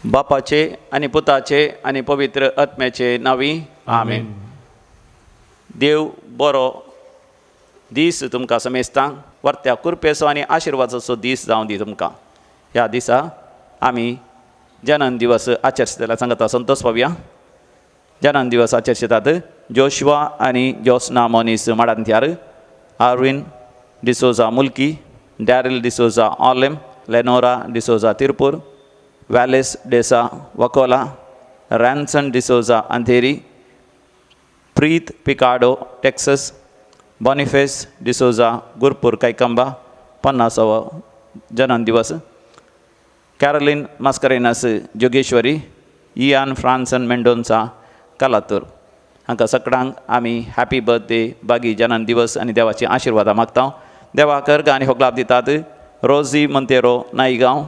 बापाचे आणि पुताचे आणि पवित्र आत्म्याचे नावी आमेन. देव बरो दीस तुमकां समेस्तां वर्त्या कृपेचो आनी आशिर्वादाचो दीस जावं दी तुमकां. ह्या दिसा आमी जनन दिवस आचरितल्या सांगता संतोष पावया. जनन दिवस आचरितात जोशुआ आनी जोसना मोनीस माडांत्यार, आर्विन डिसोजा मुल्की, डॅरिल डिसोजा ऑलेम, लेनोरा डिसोजा तिरपूर, वॅलेस डेसा वकोला, रॅन्सन डिसोजा अंधेरी, प्रीत पिकाडो टेक्सस, बॉनिफेस डिसोजा गुरपूर कैकंबा 50वा जनन दिवस, कॅरोलिन मास्करेनस जोगेश्वरी, इयान फ्रान्सन मेंडोन्सा कालातूर. हांकां सगळ्यांक आमी हॅपी बर्थडे बागी जनन दिवस आनी देवाची आशिर्वादां मागता. देवाक अर्घ आनी होगलाप दितात रोजी मोंतेरो नाईगांव,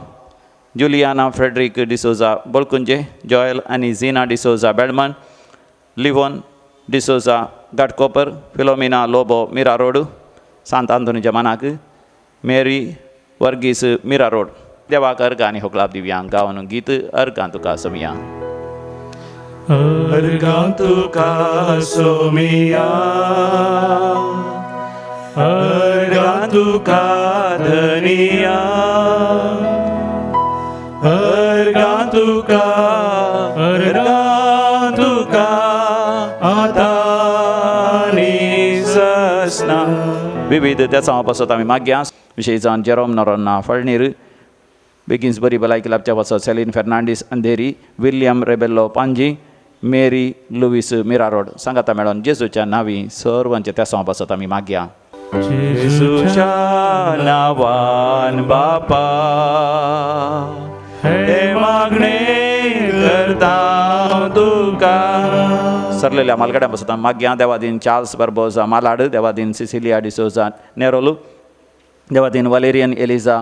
जुलियाना फ्रेडरिक डिसोजा बोळकुंजे, जॉयल आनी झिना डिसोजा बेळमन, लिव्हन डिसोजा घाटकोपर, फिलोमिना लोबो मिरा रोड सांत आंतोनीच्या मानाक, मेरी वर्गीस मिरा रोड. देवाक अर्घ आनी होगलाप दिवया. गावन गीत अर्घां तुका सोमिया. अर्घां तुका सोमिया, अर्घां तुका धनिया, अर्घां तुका आतानी ससना. विविध त्या पासत आमी मागया. विशेषान जेरोम नोरोन्ना फळनीर, बेगिन्स बरी भलायकी लाभच्या पासत सेलीन फेर्नांडीस अंधेरी, विलियम रेबेल्लो पांजी, मेरी लुईस मिरा रोड. सांगाता मेळोन जेजूच्या नावी सर्वांच्या त्या पासत आमी मागया. जेजूच्या नावान बापा हे मागणे करता तुका. सरलेल्या मालगड्या पासत आमी मागया. देवादीन चार्ल्स बर्बोजा मालाड, देवादीन सिसिलिया डिसोजा नेरोलू, देवादीन वलेरियन एलिजा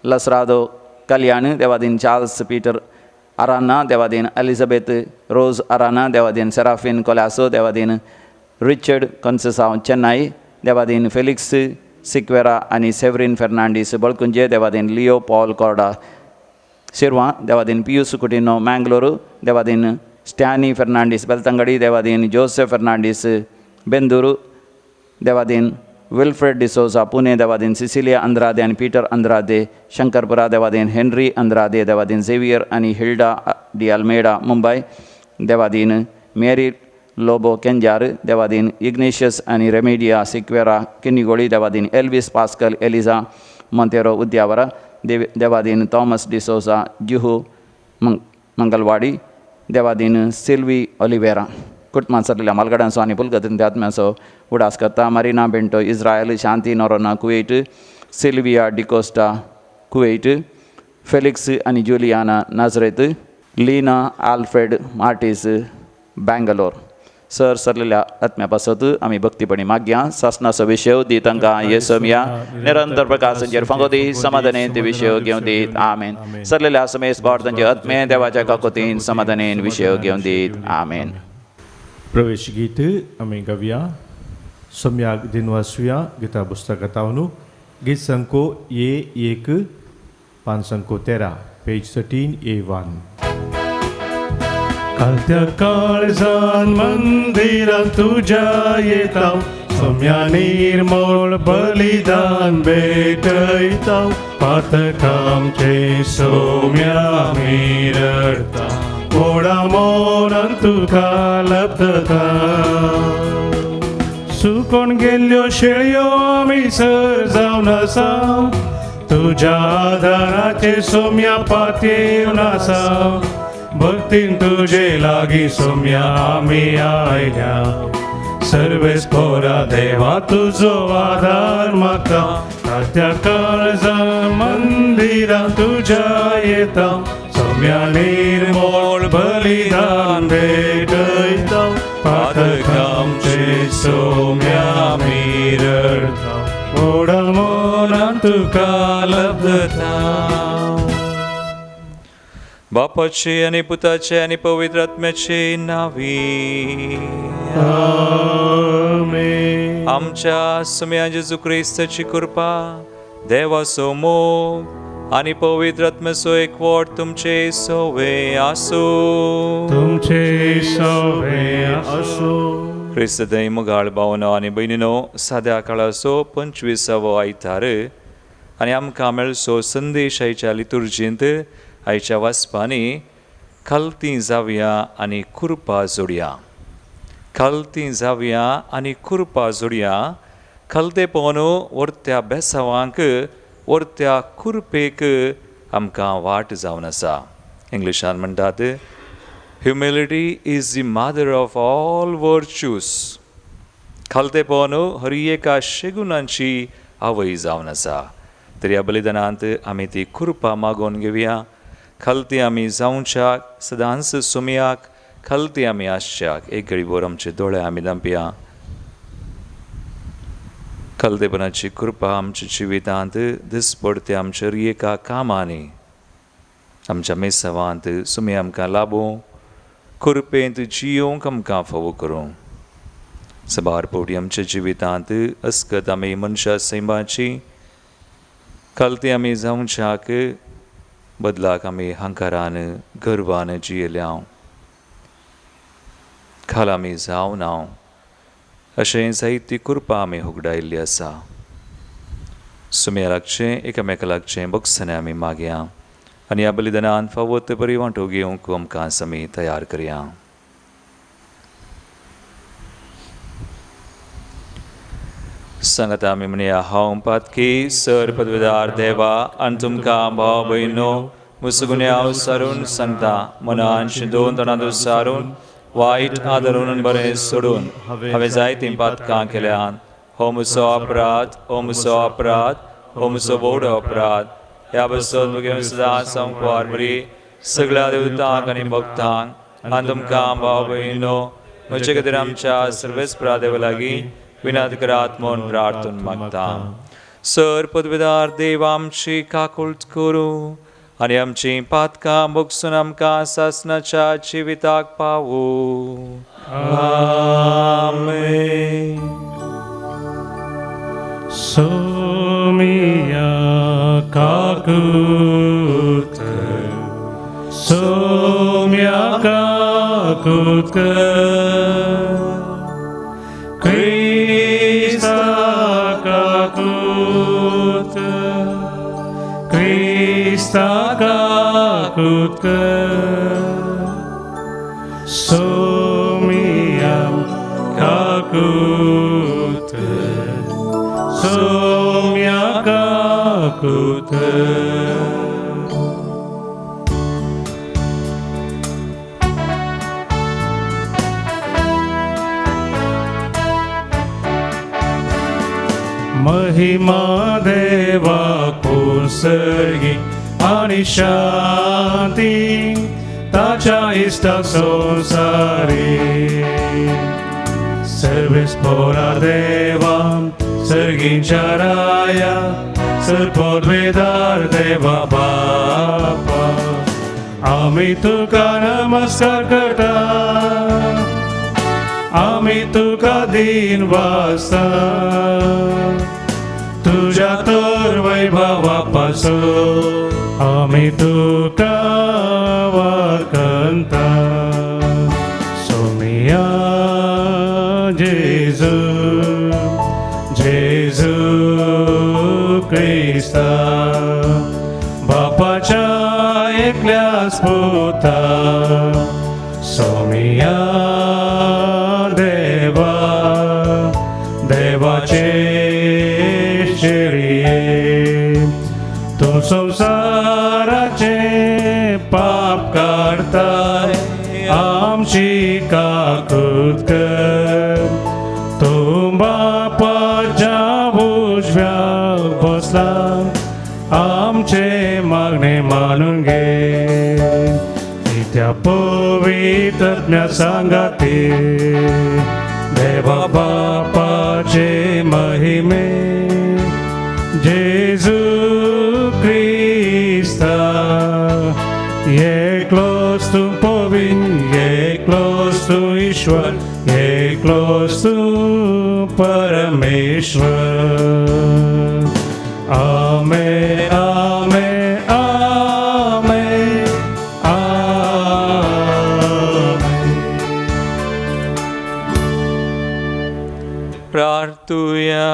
लसरादो कल्याण, देवादीन चार्ल्स पीटर अराना, देवादीन एलिझाबेथ रोज अराना, देवादीन सेराफिन कोलासो, देवादीन रिचर्ड कॉन्सेसाव चेन्नई, देवादीन फेलिक्स सिक्वेरा आनी सेवरीन फेर्नांडीस बळकुंजे, देवादीन लिओ पॉल कॉर्डा शिरवा, देवादीन पियूस कुटिनो मँगलोरू, देवादीन स्टॅनी फेर्नांडीस बेलतंगडी, देवादीन जोसेफ फेर्नांडीस बेंदूरू, देवादीन विल्फ्रेड डिसोजा पुणे, देवादीन सिसिलिया अंद्रादे आनी पीटर अंद्रादे शंकरपुरा, देवादीन हेनरी अंद्रादे, देवादीन झेवियर आनी हिल्डा डी अल्मेडा मुंबई, देवादीन मेरी लोबो केंजार, देवादीन इग्नेशियस आनी रेमेडिया सिक्वेरा किन्निगोळी, देवादीन एल्विस पास्कल एलिझा मोंतेरो उद्यावरा, देवादीन थॉमस डिसोजा जुहू मंगलवाडी, देवादीन सिल्वी ऑलिवेरा. कुटुंबांत सरलेल्या मालगड्यांचो आनी पुलगतीन आत्म्याचो उडास करता. Marina Bento Israel, Shanti Noronha Kuwait, Sylvia D'Costa Kuwait, Felix आनी जुलियाना नाझरेत, लीना आल्फ्रेड मार्टीस बँगलोर. सरलेल्या आत्म्या पासत आमी भक्तीपणी मागया. सासनाचो विशय दी तांकां येसोमिया, निरंतर प्रकाशांचेर फंगोदी समाधानेन ते विशय घेवन दीत. आमेन. सरलेल्या समेस भाव तांचे आत्मे देवाच्या काकोतीन समाधानेन विशय घेवन दीत. आमेन. प्रवेश गीत आमी गावया. सम्याक दिनवासुया गिता पुस्तकांतल्यान गीत संको A1 पान संको 13 पेज 13 A1. कालत्या काळजान मंदिरात तुझ्या येता, सम्या निर्मळ बलिदान भेटयता, पातकामचे सोम्या मिरडता, मोडा मोरान तुका लब्धता. सुकोन गेल्ल्यो शेळयो आमी सर जावन आसाव, तुझ्या आदाराचे सोम्या पातयेवन आसाव, भक्तीन तुजे लागीं सोम्या आमी आयल्या. सर्वेस्परा देवा तुजो आदार मागता, तात्या काळजा मंदिरांत तुज्या येता, सोम्या निर्मळ बलिदान भेटयता, पातकामचे सोम्या मिरडता, मोडा मोरान तुका लब्धता. बापाचे आणि पुताचे आणि पवित्र आत्म्याचे नावी. आमेन. आमच्या सुम्या जेजू ख्रिस्ताची कृपा, देवाचो मोग आणि पवित्र आत्म्याचो एकवट तुमचे सोवे आसो. तुमचे सवे असो. ख्रिस्त दय मुगाळ भावनो आनी भयणीनो, साद्या काळाचो 25वो आयतार आनी आमकां मेळचो संदेश आयच्या लितुर्जींत आयच्या वाचपांनी खालती जावया आनी खुरपा जोडया. खालती जावया आनी खुरपा जोडया. खालते पोनो वर्त्या बेसावांक वर्त्या खुरपेक आमकां वाट जावन आसा. इंग्लिशान म्हणटात, Humility is the mother of all virtues. खालतेपण हर एका शेगुणांची आवय जावन आसा. तर ह्या बलिदानांत आमी ती खुरपा मागोवन घेवया. खालती आमी जावच्याक, सदांच सुमयाक, खालती आमी आसच्याक. एक घडीभर आमचे दोळे आमी धांपया. खालतेपणाची कृपा आमच्या जिवितांत दिसपडते आमच्या हर एका कामांनी, आमच्या मेसावांत सुमी आमकां लाभूं, खुरपेंत जियोंक आमकां फावो करूं. सबार पोटी आमच्या जिवितांत अस्कत आमी मनशा सैमाची, खालती आमी जावच्याक, बदलाक आमी हंकारान गर्वान जियेल्या. खाल आमी जावन हांव अशें जायती कृपा आमी उगडायिल्ली आसा. सुम्या लागचें, एकामेका लागचें बगसने आमी मागया आनी ह्या बलिदानान फावत बरी वांटो घेवंक आमकां आमी तयार करया. सांगात आमी म्हणया, हांव पातकी सर पदवीदार देवा आनी तुमकां भाव भयणो मुसगुण्या सारून सांगता, मनान शिंदून तोंडांत सारून वायट आदरून बरें सोडून हांवें जायतीं पातकां केल्यान हो म्हजो अपराध, हो म्हजो अपराध, हो म्हजो व्हड अपराध. ह्या बसत घेवन सदां संकवार बरी सगळ्या देवतांक आनी भक्तांक आनी तुमकां भाव भयणो म्हजे खातीर आमच्या सर्वेस्परा देवा लागीं विनंती करात म्हूण प्रार्थून मागता. सर पदवीदार देव आमची काकुळट करूं आनी आमची पातकां बगसून आमकां सासणाच्या जिविताक पावूं. आमेन. सोमिया काकुत, Saumya काकुत, Krista kakut, Krista kakut, Somiam kakut, Somya kakut. महिमा देवा कुसर्गी आणि शांती ताच्या इष्टाक संसारी. सर्वेस्परा देवा सर्गींच्या राया, सर्पद्वेदार देवा बापा, आमी तुका नमस्कार करता, आमी तुका दिन वाजता. तुझ्या तर वैभवापासून आमी तुका वळखता. सोमिया जेजू, जेजू क्रिस्ता, बापाच्या एकल्याच पुता. सोमिया देवा, देवाचे तू संसाराचे पाप काढताय, आमची काकुत कर. तू बापाच्या उजव्या बसला, आमचे मागणे मानून घे. त्या पवित्र सांगाते देवा बापाचे महिमे. जेजू Crysta Ye close to Povin, ye close to Ishwar, ye close to Parameshwar. Amen, amen, amen, amen. प्रार्थूया.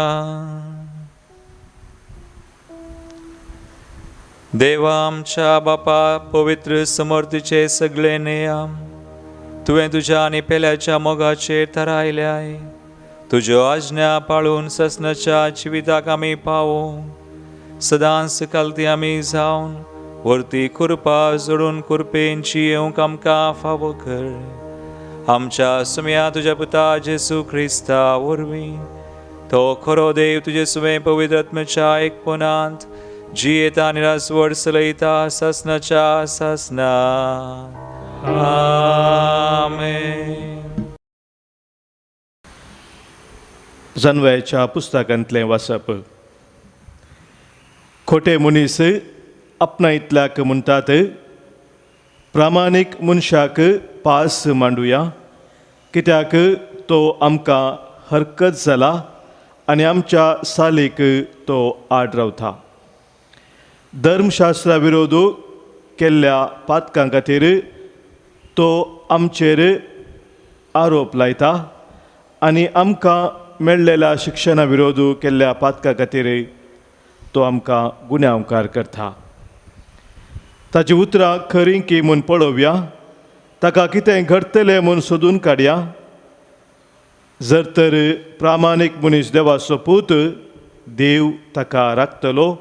देवा आमच्या बापा पवित्र समर्थीचे सगळे नेम तुवें तुज्या आनी पेल्याच्या मोगाचेर थारायल्याय. तुज्यो आज्ञा पाळून ससनाच्या जिविताक आमी पावूं. सदांच कालती आमी जावन वर्ती खुरपा जोडून खुरपेंची येवंक आमकां फावो कर. आमच्या सुम्या तुज्या पुता जेसू क्रिस्ता वरवीं तो खरो देव तुजे सुवें पवित्र आत्म्याच्या एकपणांत जियेता आनी रासवड चलयता ससनाच्या ससना. आमेन. जानव्याच्या पुस्तकांतलें वाचप. खोटे मनीस आपणा इतल्याक म्हणटात, प्रामाणीक मनशाक पास मांडुया, कित्याक तो आमकां हरकत जाला आनी आमच्या सालीक तो आड रावता. धर्मशास्त्रा विरोध केल्ल्या पातकां खातीर तो आमचेर आरोप लायता आनी आमकां मेळ्ळेल्या शिक्षणा विरोध केल्ल्या पातकां खातीर तो आमकां गुन्यांवकार करता. ताची उतरां खरीं की म्हूण पळोवया, ताका कितें घडटलें म्हूण सोदून काडया. जर तर प्रामाणीक मनीस देवाचो पूत, देव ताका राखतलो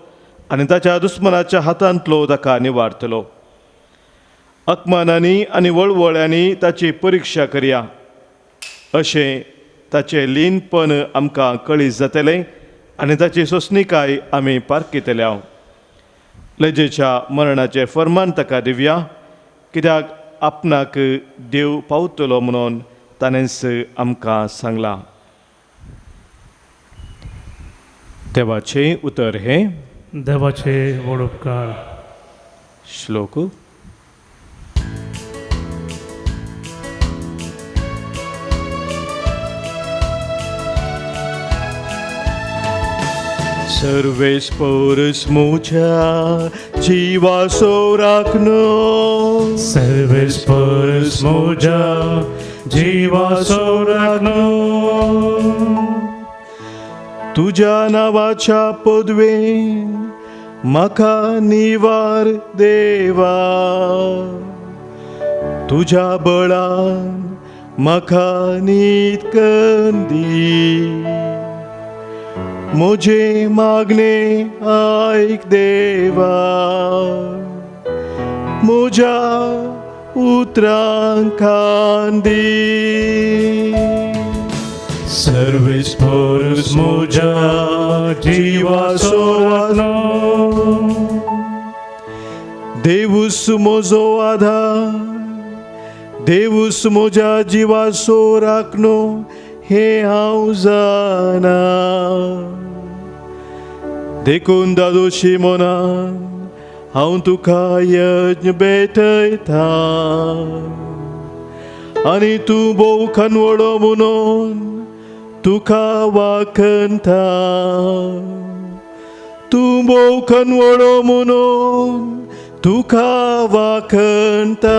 आनी ताच्या दुस्मनाच्या हातांतलो ताका निवारतलो. अकमानांनी आनी वळवळ्यांनी ताची परिक्षा करया, अशें ताचें लीनपण आमकां कळीत जातलें आनी ताची सोंसणीकाय आमी पारखितल्या. लजेच्या मरणाचें फर्मान ताका दिवया, कित्याक आपणाक देव पावतलो म्हणून ताणेंच आमकां सांगलां. देवाचें उतर हें. देवाचे व्हड उपकार. श्लोक. सर्वेस्परस मुझ्या जीवासो राखनो. सर्वेस्परस मोजा जीवासो राखनो. तुझ्या नावाच्या पदवेन म्हाका निवार देवा. तुझ्या बळान म्हाका न्हीद दी. म्हजे मागणे आयक देवा. म्हज्या उतरांक कान दी. सर्वेस्परस मोजा जीवासो राखनो. देवूस म्हजो आधार, देवूस म्हज्या जिवासो राखणो हें हांव जाणा. देखून दादोशी मनान हांव तुका यज्ञ भेटयता आनी तूं भोव खनवडो म्हणून तुका वाखणता. तूं भोव खनवडो म्हणून तुका वाखणता.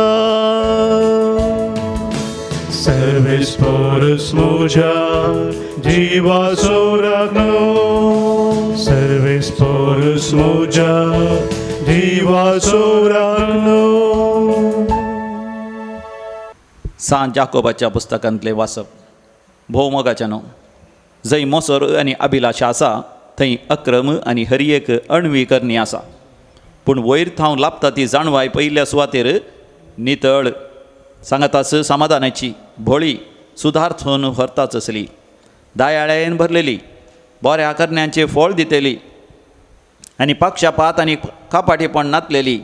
सर्वेस्परस मोजा जीवासो राखनो. सर्वेस्परस मोजा जीवासो राखनो. सांत जाकोबाच्या पुस्तकांतलें वाचप. भोव मोगाचें न्हू. जंय मोसोर आनी अभिलाशा आसा थंय अक्रम आनी हरयेक अणवी करणी आसा. पूण वयर थांव लाभता ती जाणवाय पयल्या सुवातेर नितळ सांगाताच समाधानाची भोळी सुदार्थून व्हरताच आसली. दयाळेन भरलेली, बऱ्या करण्यांचें फळ दितेली आनी पक्षपात आनी कापाटीपण नातलेली.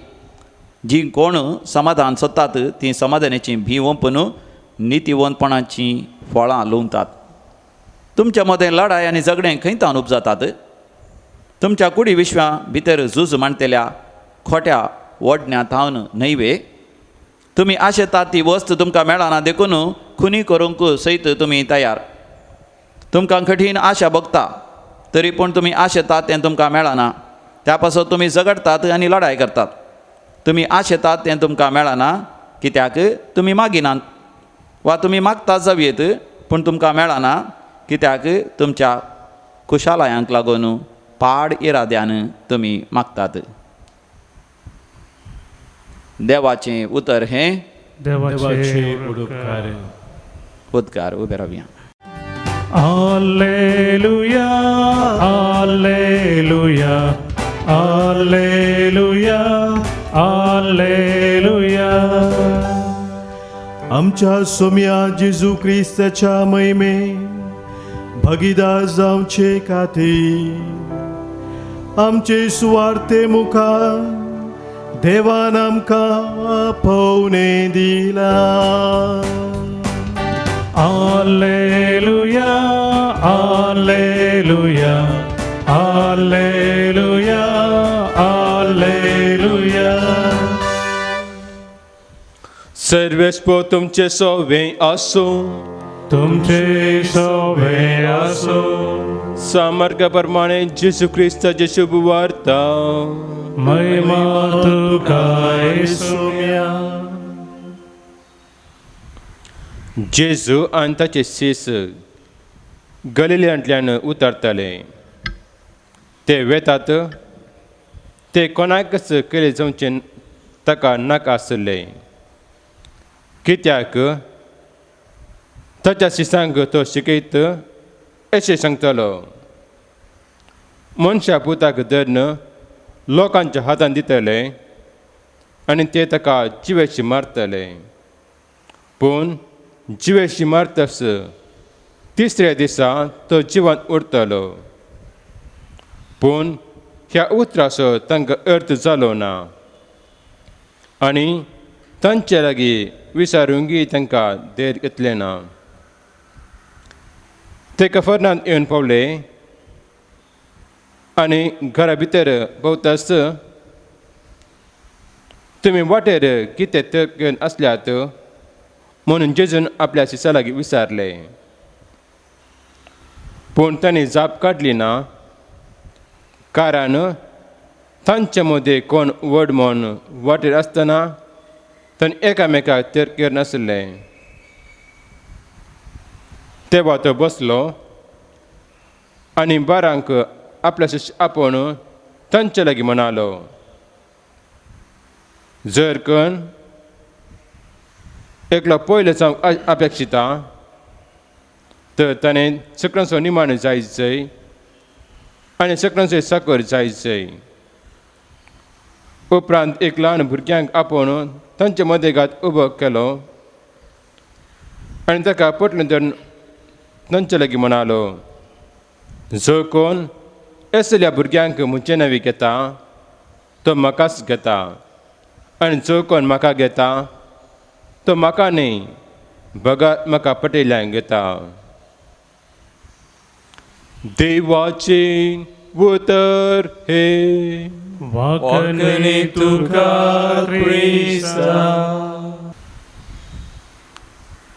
जी कोण समाधान सोदतात ती समाधानाची भिवंपण नितीवंतपणाची फळां लुंवतात. तुमच्या मदें लढाय आनी झगडें खंय उपजातात. तुमच्या कुडी विश्वा भितर झूज मांडतेल्या खोट्या ओडण्यात थावन न्हयवे तुमी आशेतात ती वस्त तुमकां मेळना देखून खुनी करूंक सयत तुमी तयार तुमकां कठीण आशा भोगता तरी पूण तुमी आशेतात तें तुमकां मेळना त्या पासत तुमी झगडतात आनी लढाय करतात तुमी आशेतात तें तुमकां मेळना कित्याक तुमी मागिनात वा तुमी मागतात जावयेत पूण तुमकां मेळना कित्याक तुमच्या कुशालयांक लागून पाड इराद्यान तुमी मागतात देवाचें उतर हें देवाचे उडुपकार उद्गार उबे रावया Alleluia, Alleluia, Alleluia, Alleluia. आमच्या सोम्या जेजू क्रिस्ताच्या महिमे भागीदार जावचे खातीर आमचे सुवार्ते मुखार देवान आमकां पवने दिला Alleluia, Alleluia, Alleluia, Alleluia. सर्वेस्पो तुमचे सोवे असो तुमचे सोवे असो सामर्थ्याप्रमाणे जेजू ख्रिस्ताची शुभ वार्ता महिमा तुका येसुम्या. जेजू आनी ताचे शीस गलिल्यांतल्यान उतरताले ते वेतात ते कोणाकच केले जावचे ताका नाका आसले कित्याक ताच्या शिसांक तो शिकयत अशें सांगतालो मनशा पुताक धरून लोकांच्या हातान दितले आनी ते ताका जिवेशी मारतले पूण जिवेशी मारतस तिसऱ्या दिसा तो जिवंत उरतलो पूण ह्या उतराचो तांकां अर्थ जालो ना आनी तांचे लागीं विचारूंकय तांकां देर घेतलें ना ते कफरनांत येवन पावले आनी घरा भितर भोंवतास तुमी वाटेर कितें घेवन आसल्यात म्हणून जेजून आपल्या शिसा लागीं विचारले पूण तांणी जाप काडली ना कारण तांचे मदीं कोण व्हड म्हूण वाटेर आसतना तांणी एकामेकाक तेर नासले तेवा तो बसलो आनी बारांक आपल्या शिश्य आपोवन तांचे लागीं म्हणालो जर कोण एकलो पयलो जावंक अपेक्षिता तर ताणें सकरांचो निमाणो जायचो आनी सकरांचो साकर जायचो उपरांत एक ल्हान भुरग्यांक आपोवन तांचे मदें घात उबो केलो आनी ताका पटलून धरून तांचे लागीं म्हणालो जो कोण असल्या भुरग्यांक म्हजे नवी घेता तो म्हाकाच घेता आनी जो कोण म्हाका घेता तो म्हाका न्ही भगात म्हाका पटयल्यांक घेता देवाचे उतर हे वाकणे तुका क्रिस्ता.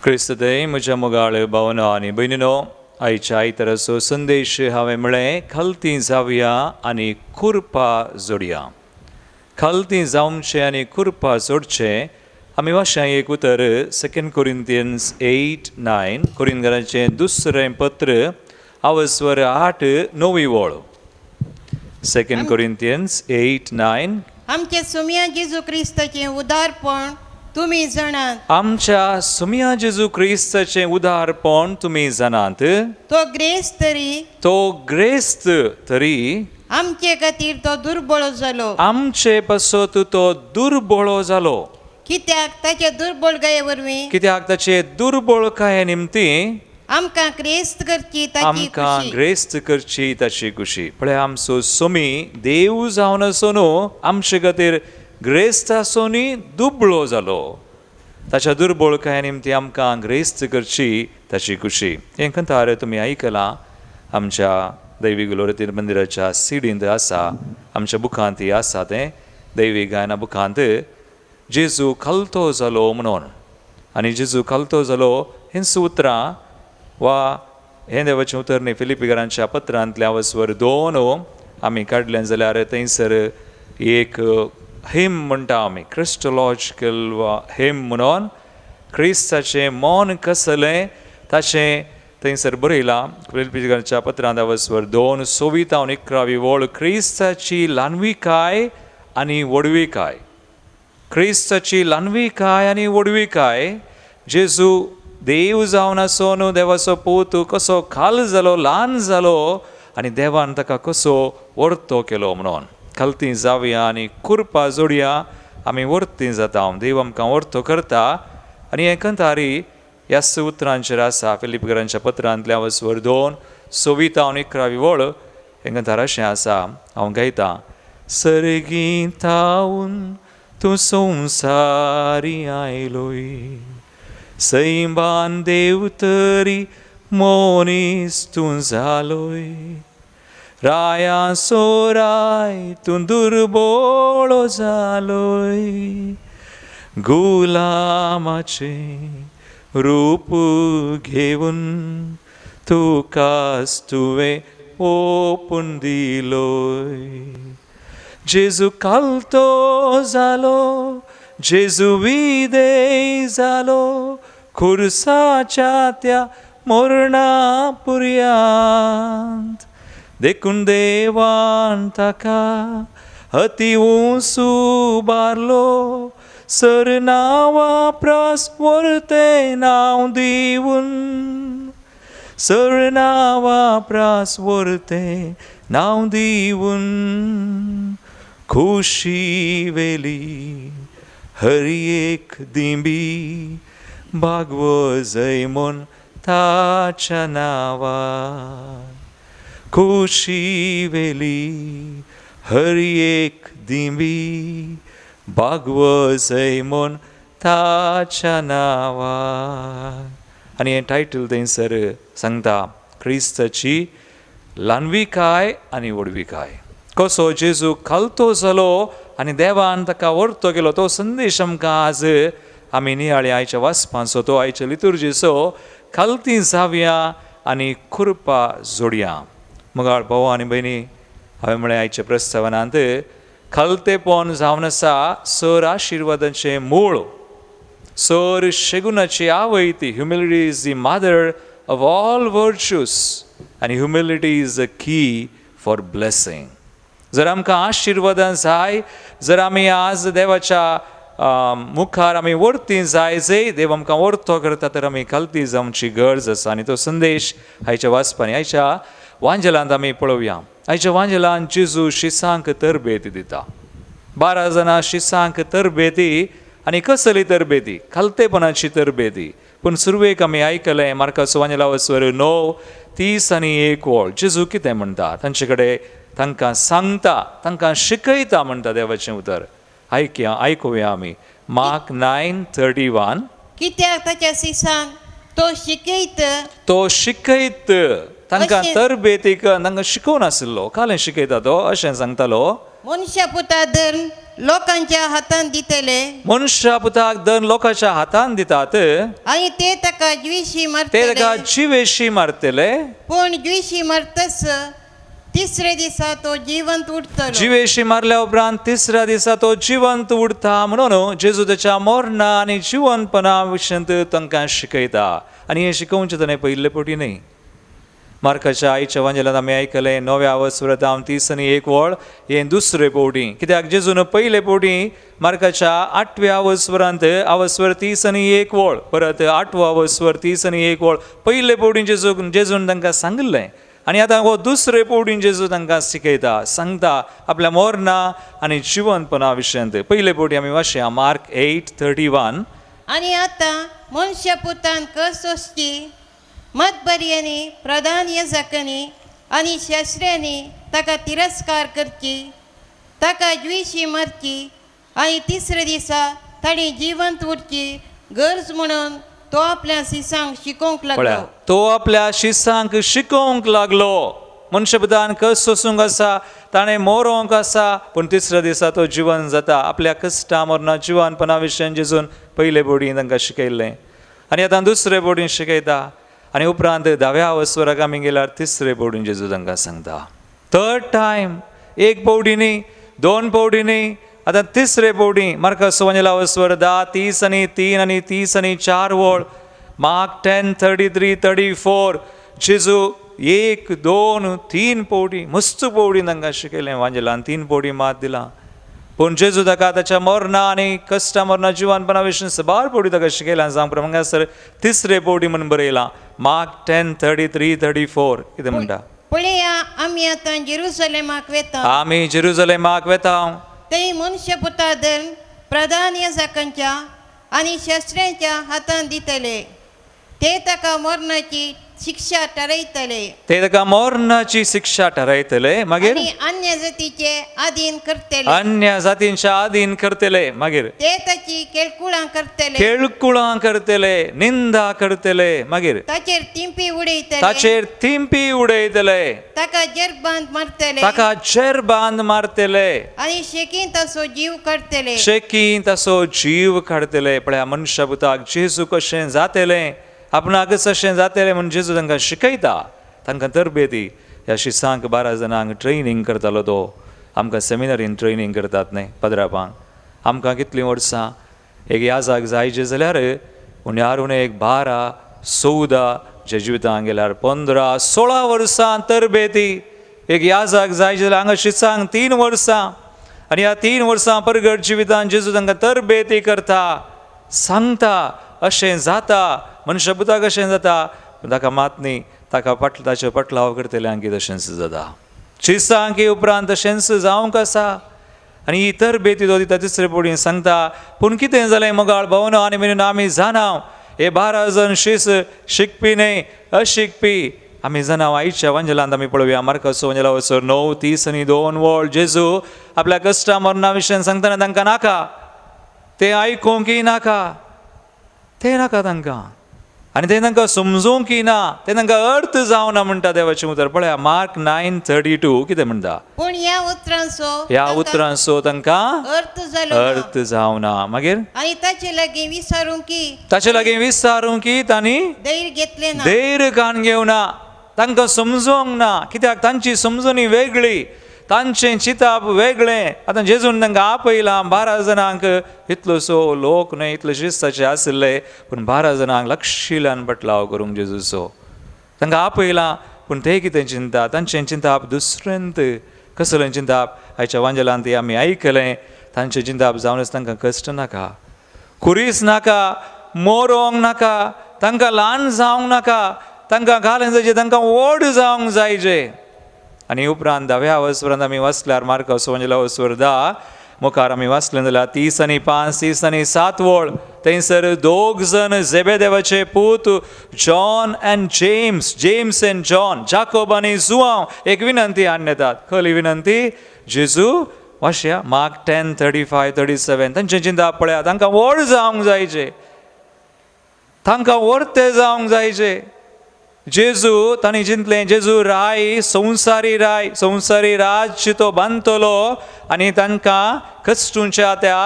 क्रिस्तदय म्हज्या मोगाळ भावना आनी भयणीनो आयच्या आयताराचो संदेश हांवें म्हळें खालती जावया आनी कुरपा जोडया खालती जावचे आनी कुरपा जोडचे आमी वाशा एक उतर 2 Corinthians 8:9 कोरिंथीकांचें दुसरें पत्र आवस्वर 8-9 वळ 2 Corinthians 8:9 आमचे सुम्या जेजू क्रिस्ताचें उदारपण तुमी जाणात आमच्या सुम्या जेजू क्रिस्ताचें उदारपण तुमी जाणात तो ग्रेस्त तरी आमचे खातीर तो दुर्बळ जालो आमचे पासत तो दुर्बळ जालो कित्याक ताचे दुर्बळकाये वरवीं कित्याक ताचे दुर्बळकाये निमती आमकां ग्रेस्त करची ताची आमकां खुशी ग्रेस्त करची ताची खुशी पळय आमचो सोमी देव जावन आसो न्हू आमचे खातीर ग्रेस्त आसोनी दुबळो जालो ताच्या दुर्बळकाये निमती आमकां ग्रेस्त करची ताची खुशी हें कंथार तुमी आयकलां आमच्या दैवी ग्लोरियेंत मंदिराच्या सीडींत आसा आमच्या बुकांत आसा तें दैवी गायना बुकांत जेजू खालतो जालो म्हणून आनी जेजू खालतो जालो हें उतरां वा हें देवाचें उतर न्ही फिलिपिकरांच्या पत्रांतल्या वस्वर 2 आमी काडलें जाल्यार थंयसर एक हेम म्हणटा आमी क्रिस्टोलॉजिकल वा हेम म्हणून क्रिस्ताचें मन कसलें ताचें थंयसर बरयलां फिलिपिकरांच्या पत्रांत वस्वर 2 11 वळ क्रिस्ताची ल्हानविकाय आनी व्हडविकाय क्रिस्ताची ल्हानविकाय आनी व्हडविकाय जेजू देव जावन आसोन देवाचो पूत कसो खाल जालो ल्हान जालो आनी देवान ताका कसो वर्तो केलो म्हणून खालती जावया आनी कुरपा जोडया आमी वर्ती जाता देव आमकां वर्तो करता आनी हें कंतारी ह्या उतरांचेर आसा फिलिपिकरांच्या पत्रांतल्या वस्वर 2 11 वळ हें कंतार अशें आसा हांव गायतां सर्गीतावन तूं संवसारी आयलोय सैबान देव तरी मोनीस तूं जालोय राया सोराय तूं दुर्बोळो जालोय गुलामाचे रूप घेवन तुकाच तुवें ओपून दिलोय जेजू खालतो जालो जेजू विदेय जालो खुर्साच्या त्या मोरणा पुर्यांत देखून देवान ताका अति उंचू बारलो सर नांवा प्रास वर्ते नांव दिवन सर नांवा प्रास वर्ते नांव दिवन खुशी वेली हरी एक दिंबी भागव जय म्हूण ताच्या नांवान खुशी वेली हरी एक दिंबी भागव जय म्हूण ताच्या नांवान आनी हें टायटल थंयसर सांगता क्रिस्ताची ल्हानविकाय आनी व्हडविकाय कसो जेजू खालतो जालो आनी देवान ताका व्हरतो गेलो तो संदेश आमकां आज आमी नियाळी आयच्या वाचपाचो तो आयच्या लितुर्जीचो खालती जावया आनी खुरपा जोडया मुगाळ भाव आनी भयणी हांवें म्हळें आयच्या प्रस्तावनांत खालतेपण जावन आसा सर आशिर्वादाचें मूळ सर शेगुनाची आवय ती humility is the mother of all virtues आनी humility is the key for blessing जर आमकां आशिर्वादां जाय जर आमी आज देवाच्या मुखार आमी वर्ती जाय जंय देव आमकां वर्तो करता तर आमी खालती जावची गरज आसा आनी तो संदेश आयच्या वाचपांनी आयच्या वांजेलांत आमी पळोवया आयच्या वांजेलांत जेजू शिसांक तरबेती दिता 12 जाणां शिसांक तरबेती आनी कसली तरबेती खालतेपणाची तरबेती पूण सुरवेक आमी आयकलें मार्काचो वांजेला वस्वर 9:30 आनी 1 वळ जेजू कितें म्हणटा तांचे कडेन तांकां सांगता तांकां शिकयता म्हणटा देवाचें उतर आयकुया आमी मार्क 9:31 कित्याक ताच्या शिसांक तो शिकयत तांकां अशें- तरबेतीक तांकां शिकोवन आसलो कालें शिकयता तो अशें सांगतालो मनशा पुता धर लोकांच्या हातांत दितले मनशा पुताक दन लोकांच्या हातान दितात आनी ते ताका ज्विशी ते मारतले ताका जिवेशी मारतले पूण ज्विशी मारतस तिसरे दिसा तो जिवंत उठतलो जिवेशी मारल्या उपरांत तिसऱ्या दिसा तो जिवंत उरता म्हणून जेजू त्याच्या मरणा आनी जिवंतपणा विशयंत तांकां शिकयता आनी हें शिकोवचें ताणें पयले पटी न्ही मार्काच्या आयच्या वांजेलांत आमी आयकलें 9व्या वस्वरांत 30 आनी 1 वळ हें दुसरे पोवटी कित्याक जेजून पयले पोवटी मार्काच्या 8व्या वस्वरांत अवस्वर 30 आनी 1 वळ परत 8वा वस्वर 30 आनी 1 वळ पयले पोवटी जेजून तांकां सांगलें आनी आतां हो दुसरे पोवटीन जेजू तांकां शिकयता सांगता आपल्या मरणा आनी जिवंतपणा विशयंत पयले पोवटी आमी वाचया मार्क 8:31 आनी आतां मनशा पुतान कस वचची मतबऱ्यांनी प्रधान याजकांनी आनी शास्त्र्यांनी ताका तिरस्कार करची ताका ज्विशी मारची आनी तिसरे दिसा ताणी जिवंत उरची गरज म्हणून तो आपल्या शिसांक शिकोवंक लागलो तो आपल्या शिसांक शिकोवंक लागलो मनशापुतान कस सोसूंक आसा, ताणें मोरोंक आसा, पूण तिसऱ्या दिसा तो जिवन जाता. आपल्या कश्टा मरणा जिवनपणा विशयी जेजून पयले बोडीन तांकां शिकयल्लें आनी आतां दुसरे बोडीन शिकयता. आनी उपरांत 10व्या वस्वराक आमी गेल्यार तिसरे बोडीन जेजू तांकां सांगता. थर्ड टायम, एक पवडी न्ही, 2 पवडी न्ही, आतां तिसरे पवडी. मार्कास वंजला वस्वर 10, 30 आनी 3 आनी 30 आनी 4 वळ. मार्क 10, 33, 34. जेजू 1, 2, 3 पवडी, मस्त पवडी तांकां शिकयलें वांजेलान. 3 पवडी मात दिलां. पूण जेजू ताका ताच्या मरणा आनी कश्टा मरणा जिवनपणा विशीं सबार पवडी ताका शिकयलां. जावं प्रमाणे सर तिसरे पवडी म्हणून बरयलां. मार्क 10, 33, 34 कितें म्हणटा? पळया, आमी आतां जेरुसलेमाक वेता. आमी जेरुसलेमाक वेता. थंय मनशापुता धर्म प्रधान याजकांच्या आनी शास्त्र्यांच्या हातांत दितले. ते ताका मरणाची शिक्षा ठरयतले. ते ताका मरणाची शिक्षा ठरयतले. मागीर आनी अन्य जातीचे आधीन करतले. अन्य जातींच्या आधीन करतले. मागीर ते ताची केळकुळां करतले. केळकुळां करतले, निंदा करतले. मागीर ताचेर तिंपी उडयतले. ताचेर तिंपी उडयतले. ताका जरबांत मारतले. ताका जेरबांद मारतले. आनी शेकीन ताचो जीव काडतले. शेकीन ताचो जीव काडतले. पळया, मनशापुताक जेजू कशें जातलें, आपणाक कशें जातलें म्हूण जेजू तांकां शिकयता. तांकां तरबेती. ह्या शिसांक 12 जाणांक ट्रेनींग करतालो तो. आमकां सेमिनारीन ट्रेनींग करतात न्ही पदरापांक. आमकां कितलीं वर्सां एक याजाक जायचे जाल्यार उण्यार उणें एक 12, 14 जेजुतांक गेल्यार 15, 16 वर्सां तरबेती. एक याजाक जाय जाल्यार हांगा शिसांक 3 वर्सां. आनी ह्या 3 वर्सां परगट जिवितांत जेजू तांकां तरबेती करता, सांगता अशें जाता, मनशापुताक अशें जाता. ताका मात न्ही, ताका ताचे पटलाव करतल्यांक तशेंच जाता. शिसांक उपरांत तशेंच जावंक आसा. आनी ही तरबेती तो दिता तिसरे पवडीन सांगता. पूण कितें जालें मोगाळ भावनो आनी म्हणून आमी जाणाव हे 12 जण शिस शिकपी न्ही, अशिकपी आमी जाणाव. आयच्या वांजेलांत आमी पळोवया. मार्कास वंजला वचोन 9, 30 आनी 2 वळ. जेजू आपल्या कश्टा मरणा विशयी सांगतना तांकां नाका, ते आयकूंकय नाका, ते नाका तांकां. आनी ते तांकां समजूंकय ना, ते तांकां अर्थ जावना म्हणटा देवाचें उतर. पळया मार्क 9:32 कितें म्हणटा? पूण ह्या उतरांचो तांकां अर्थ जालो अर्थ जावना. मागीर आनी ताचे लागीं ताचे लागीं विचारूंक की तांणी धैर्य घेतले ना. धैर्य कान घेवना. तांकां समजोंक ना. कित्याक तांची समजुनी वेगळी, तांचें चिताप वेगळें. आतां जेजून तांकां आपयलां. 12 जाणांक इतलोसो लोक न्हय, इतले शिस्ताचे आशिल्ले, पूण 12 जाणांक लक्षिल्यान बटलाव करूंक जेजूचो तांकां आपयलां. पूण ते कितें चिंता? तांचें चिंताप दुसऱ्यांत. कसलें चिंताप? आयच्या वांजेलांत आमी आयकलें. तांचें चिंताप जावनच तांकां कश्ट नाका, कुरीस नाका, मोरोंक नाका, तांकां ल्हान जावंक नाका, तांकां घालन जायचे, तांकां व्हड जावंक जायचे. आनी उपरांत 10व्या वस्वरांत आमी वाचल्यार मार्कास वंजला वस्वर 10 मुखार आमी वाचलें जाल्यार 30 आनी 5, 30 आनी 7 वळ. थंयसर 2 जण जेबेदेवाचे पूत John end James, James end John, Jacob आनी जुआंव एक विनंती हाडून येतात. खरी विनंती? जेजू वाचया मार्क 10, 35, 37. तांचें चिंता पळया, तांकां व्हड जावंक जायचे, तांकां वर्ते जावंक जायचे. जेजू तांणी चिंतलें, जेजू संवसारी राज्य तो बांदतलो आनी तांकां कश्टूंच्या त्या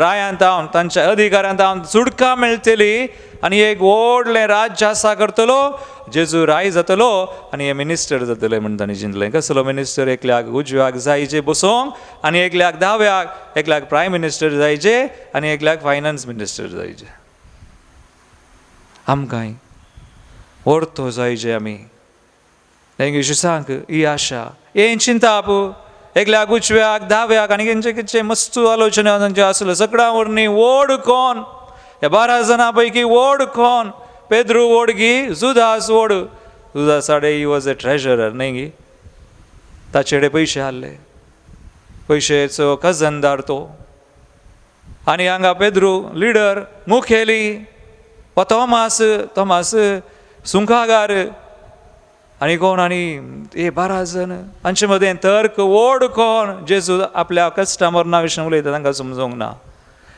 रायांत तांच्या अधिकारांत सुटका मेळटली आनी एक व्हडलें राज्य आसा करतलो. जेजू राय जातलो आनी हे मिनिस्टर जातले म्हण तांणी चिंतलें. कसलो मिनिस्टर? एकल्याक उजव्याक जायचे बसोंक आनी एकल्याक दाव्याक, एकल्याक प्रायम मिनिस्टर जायचे आनी एकल्याक फायनान्स मिनिस्टर जायचे. आमकांय व्हरतो जायचे आमी. तेंगे शिसांक ही आशा, हें चिंताप. एकल्याक उजव्याक, दाव्याक आनी खंयचे खंयचे मस्त आलोचना तांचे आसल्यो. सगळ्यां वरणी व्हड कोण? ह्या 12 जाणां पैकी व्हड कोण? पेद्रू व्हड गी, जुदास व्हड. जुदासाडे ही वॉज अ ट्रेजरर न्हय गी. ताचेडे पयशे आहले, पयशेचो खजानदार तो. आनी हांगा पेद्रू लिडर, मुखेली. वा तोमास सुंकागार आनी कोण? आनी हे 12 जण. हांचे मदें तर्क व्हड कोण? जेजू आपल्या कश्टा मरणा विशीं उलयता, तांकां समजोंक ना.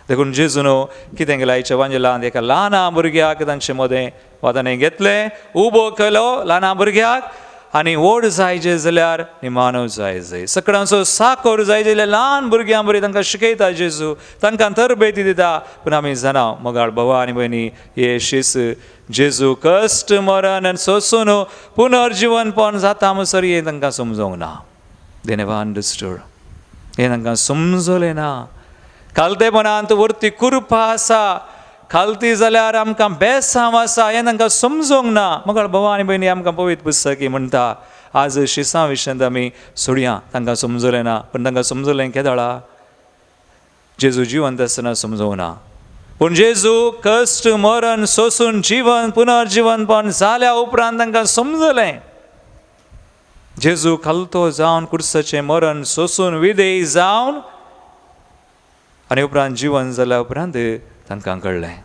देखून जेजून कितें केलें? आयच्या वांजेलांत एका ल्हाना भुरग्याक तांचे मदें वा ताणें घेतलें, उबो केलो ल्हाना भुरग्याक आनी व्हड जायचे जाल्यार निमाणो जाय सगळ्यांचो साकोर जाय जाल्यार ल्हान भुरग्यां बरी तांकां शिकयता जेजू तांकां तरबेती दिता पूण आमी जाणा मोगाळ भावा आनी भयणी हे शीस जेजू कश्ट मरण आनी सोंसून पुनर्जीवनपण जाता म्हणसर हें तांकां समजोंक ना दे नेवर अंडरस्टूड हें तांकां समजलें ना कालतेपणांत वरती कुरपा आसा खालती जाल्यार आमकां बेसांव आसा हें तांकां समजोंक ना मोगाळ भावा आनी भयणी आमकां पवित्र पुस्तकी म्हणटा आज शिसां विशयांत आमी सोडया तांकां समजलें ना पूण तांकां समजलें केदळा जेजू जिवंत आसतना समजोंक ना पूण जेजू कश्ट मरण सोंसून जीवन पुनर्जीवनपण जाल्या उपरांत तांकां समजलें जेजू खालतो जावन कुर्साचें मरण सोंसून विधेय जावन आनी उपरांत जिवन जाल्या उपरांत तांकां कळ्ळें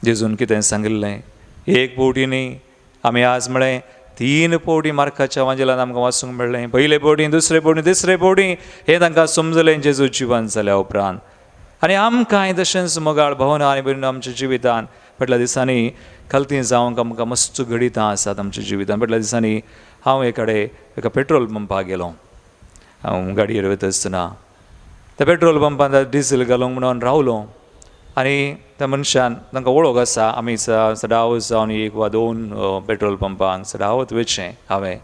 जेजून कितें सांगिल्लें एक फावटी न्ही आमी आज म्हळें 3 फावटी मार्काच्या वांजेलांत आमकां वाचूंक मेळ्ळें पयले फावटी दुसरे फावटी तिसरे फावटी हें तांकां समजलें जेजू जिवन जाल्या उपरांत आनी आमकांय तशेंच मोगाळ भावना आनी भयणी आमच्या जिवितांत फाटल्या दिसांनी खालती जावंक आमकां मस्त घडितां आसात आमच्या जिवितांत फाटल्या दिसांनी हांव एका पेट्रोल पंपाक गेलो हांव गाडयेर वता आसतना त्या पेट्रोल पंपान डिझेल घालूंक म्हणून रावलो आनी त्या मनशान तांकां वळख आसा आमी सदांवत जावन 1 वा 2 पेट्रोल पंपांक सदांवत वयचें हांवें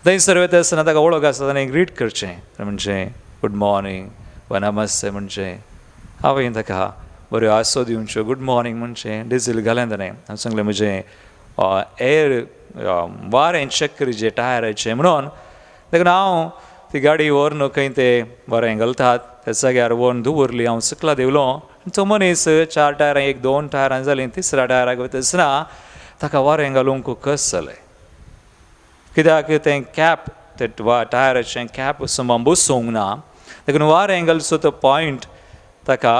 थंयसर वता आसतना ताका वळख आसा ताणें ग्रीट करचें म्हणजे गूड मॉर्निंग वा नमस्ते म्हणचें हांवें ताका बऱ्यो आसो दिवच्यो गूड मॉर्निंग म्हणचें डिझेल घालें ताणें हांवें सांगलें म्हजें एअर वारें चॅक करीचें टायराचें म्हणून देखून हांव ती गाडी व्हरून खंय ते बरें घालतात त्या जाग्यार व्हरून दवरली हांव सकला देवलो तो मनीस 4 टायरां 1-2 टायरां जालीं 3ऱ्या टायराक वता आसतना ताका वारें घालूंक कस जालें कित्याक तें कॅप ते टायराचें कॅप समोर बसोवंक ना देखून वारें घालचो तो पॉयंट ताका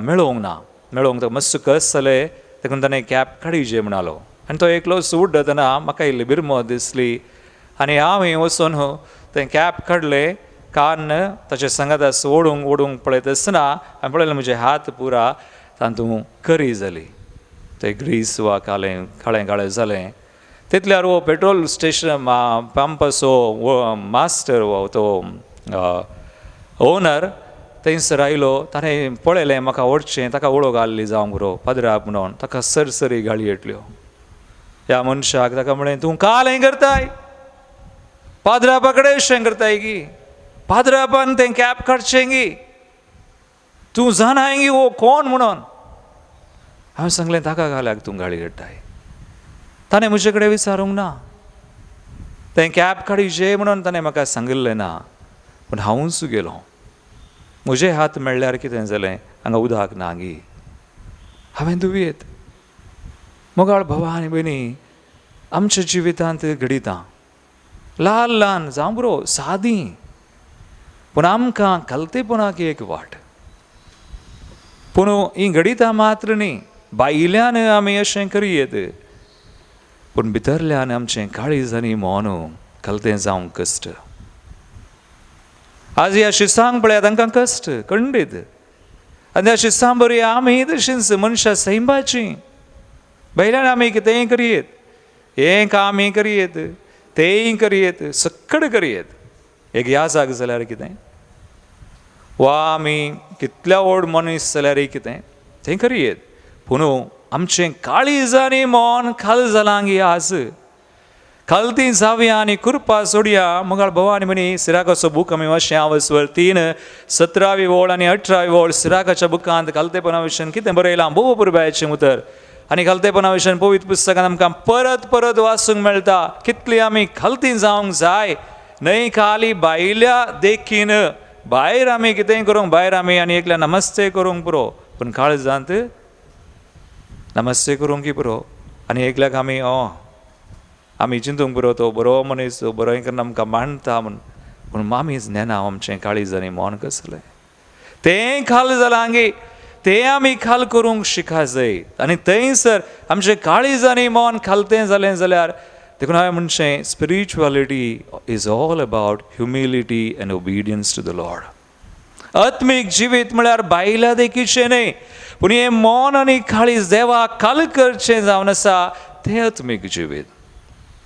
मेळोवंक ना मेळोवंक ताका मातसो कस जालें देखून ताणें कॅप काडीचें म्हणलो आनी तो एकलो उड्डतना म्हाका इल्ली बिरमत दिसली आनी हांवें वचून तें कॅप काडलें कान ताचे सांगात ओडूंक पळयत आसतना हांवें पळयलें म्हजे हात पुरा तातूंत करी जाली तें ग्रीस वा काळें जालें तितल्यार वो पेट्रोल स्टेशन पंपाचो मास्टर वो तो ओनर थंयसर आयलो ताणें पळयलें म्हाका ओडचें ताका वळख आसली जावंक बरो पदराक म्हणून ताका सरसरी गाळी येतल्यो ह्या मनशाक ताका म्हळें तूं काल हें करताय पाद्रा पकडे अशें करताय गी पाद्रापान तें कॅप काडचें गी तूं जाणाय गी वो कोण म्हणून हांवें सांगलें ताका घाल्याक तूं गाळी काडटाय ताणें म्हजे कडेन विचारूंक ना तें कॅप काडीचें म्हणून ताणें म्हाका सांगिल्लें ना पूण हांवूच गेलो म्हजे हात मेळ्ळ्यार कितें जालें हांगा उदक ना गी हांवें दुयेत मोगाळ भावा आनी भयणी आमच्या जिवितांत घडितां ल्हान जावं बरो सादी पूण आमकां कलतेपणाक एक वाट पूण ही घडितां मात्र न्ही भायल्यान आमी अशें करियेत पूण भितरल्यान आमचें काळीज आनी मोन कलतें जावंक कश्ट आज ह्या शिसांक पळयात तांकां कश्ट खंडीत आनी ह्या शिसां बरी आमी तशींच मनशां सैंबाचीं भायल्यान आमी कितेंय करियेत हें कामय करियेत तेंय करियेत सक्कड करियेत एक ह्या जाग जाल्यार कितें वा आमी कितल्या व्हड मनीस जाल्यार कितें तें करियेत पूण आमचें काळीज आनी मोन खाल जालां गी आज खालती जावया आनी कुरपा सोडया मोगाळ भावा आनी भयणी सिराकाचो बूक आमी वाचया वस्वर 3 17वी ओळ आनी 18वी ओळ सिराकाच्या बुकांत कालतेपणा विशयान कितें बरयलां भोव पुरबायचें उतर आनी खालतेपणा विशयान पवित्र पुस्तकांत आमकां परत वाचूंक मेळटा कितली आमी खालती जावंक जाय न्हय खाली भायल्या देखीन भायर आमी कितेंय करूंक भायर आमी आनी एकल्या नमस्ते करूंक पुरो पूण काळजांत नमस्ते करूंक की पुरो आनी एकल्याक आमी चिंतूंक पुरो तो बरो मनीस बरो हें करून आमकां मांडटा म्हूण पूण आमीच नेना आमचें काळीज आनी मोन कसलें तें खाल जालां गे तें आमी खाल करूंक शिका जाय आनी थंयसर आमचें काळीज आनी मोन खालतें जालें जाल्यार देखून हांवें म्हणचें spirituality is all about humility and obedience to the Lord आत्मीक जिवीत म्हळ्यार भायल्या देखीचें न्हय पूण हें मोन आनी काळीज देवाक खाल करचें जावन आसा तें आत्मीक जिवीत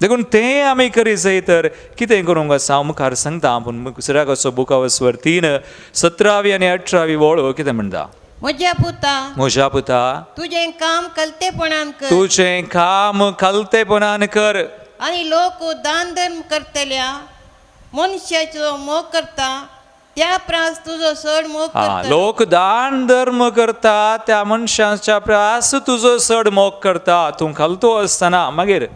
देखून तें आमी करी जाय तर कितें करूंक आसा हांव मुखार सांगता. पूण दुसऱ्या कसो बुकावस्वर 3 17 आनी 18 वळो कितें म्हणटा. म्हज्या पुता म्हज्या पुता तुजें काम कलतेपणान कर तुजें काम कलतेपणान कर आनी लोक दान धर्म करतल्या मनशाचो मोग करता त्या प्रास तुजो चड मोग करता. लोक दान धर्म करता त्या मनशाच्या प्रास तुजो चड मोग करता. तूं कलतो आसतना मागीर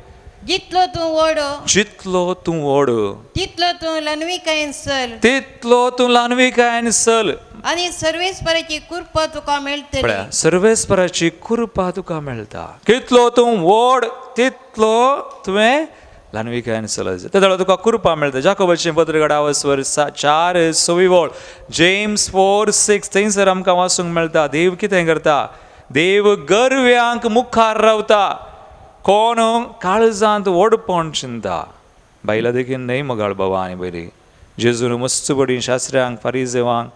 जितलो तूं व्हडो जितलो तूं व्हड तितलो तूं लनविकायेन चल तितलो तूं ल्हानविकायेन चल. आनी सर्वेस्पराची कृपा तुका मेळटली. पळया सर्वेस्पराची कृपा तुका मेळटा. कितलो तूं व्हड तितलो तुवें ल्हानविकायेन चलत ते तुका कृपा मेळटा. जाकोबाचें पत्र 4:6 जेम्स 4:6 थंयसर आमकां वाचूंक मेळटा. देव कितें करता. देव गर्व्यांक मुखार रावता. कोण काळजांत व्हडपण चिंता. बायला देखील न्हय मोगाळ बाबा आनी बरी जेजून मस्त बडी शास्त्र्यांक फारिजेवांक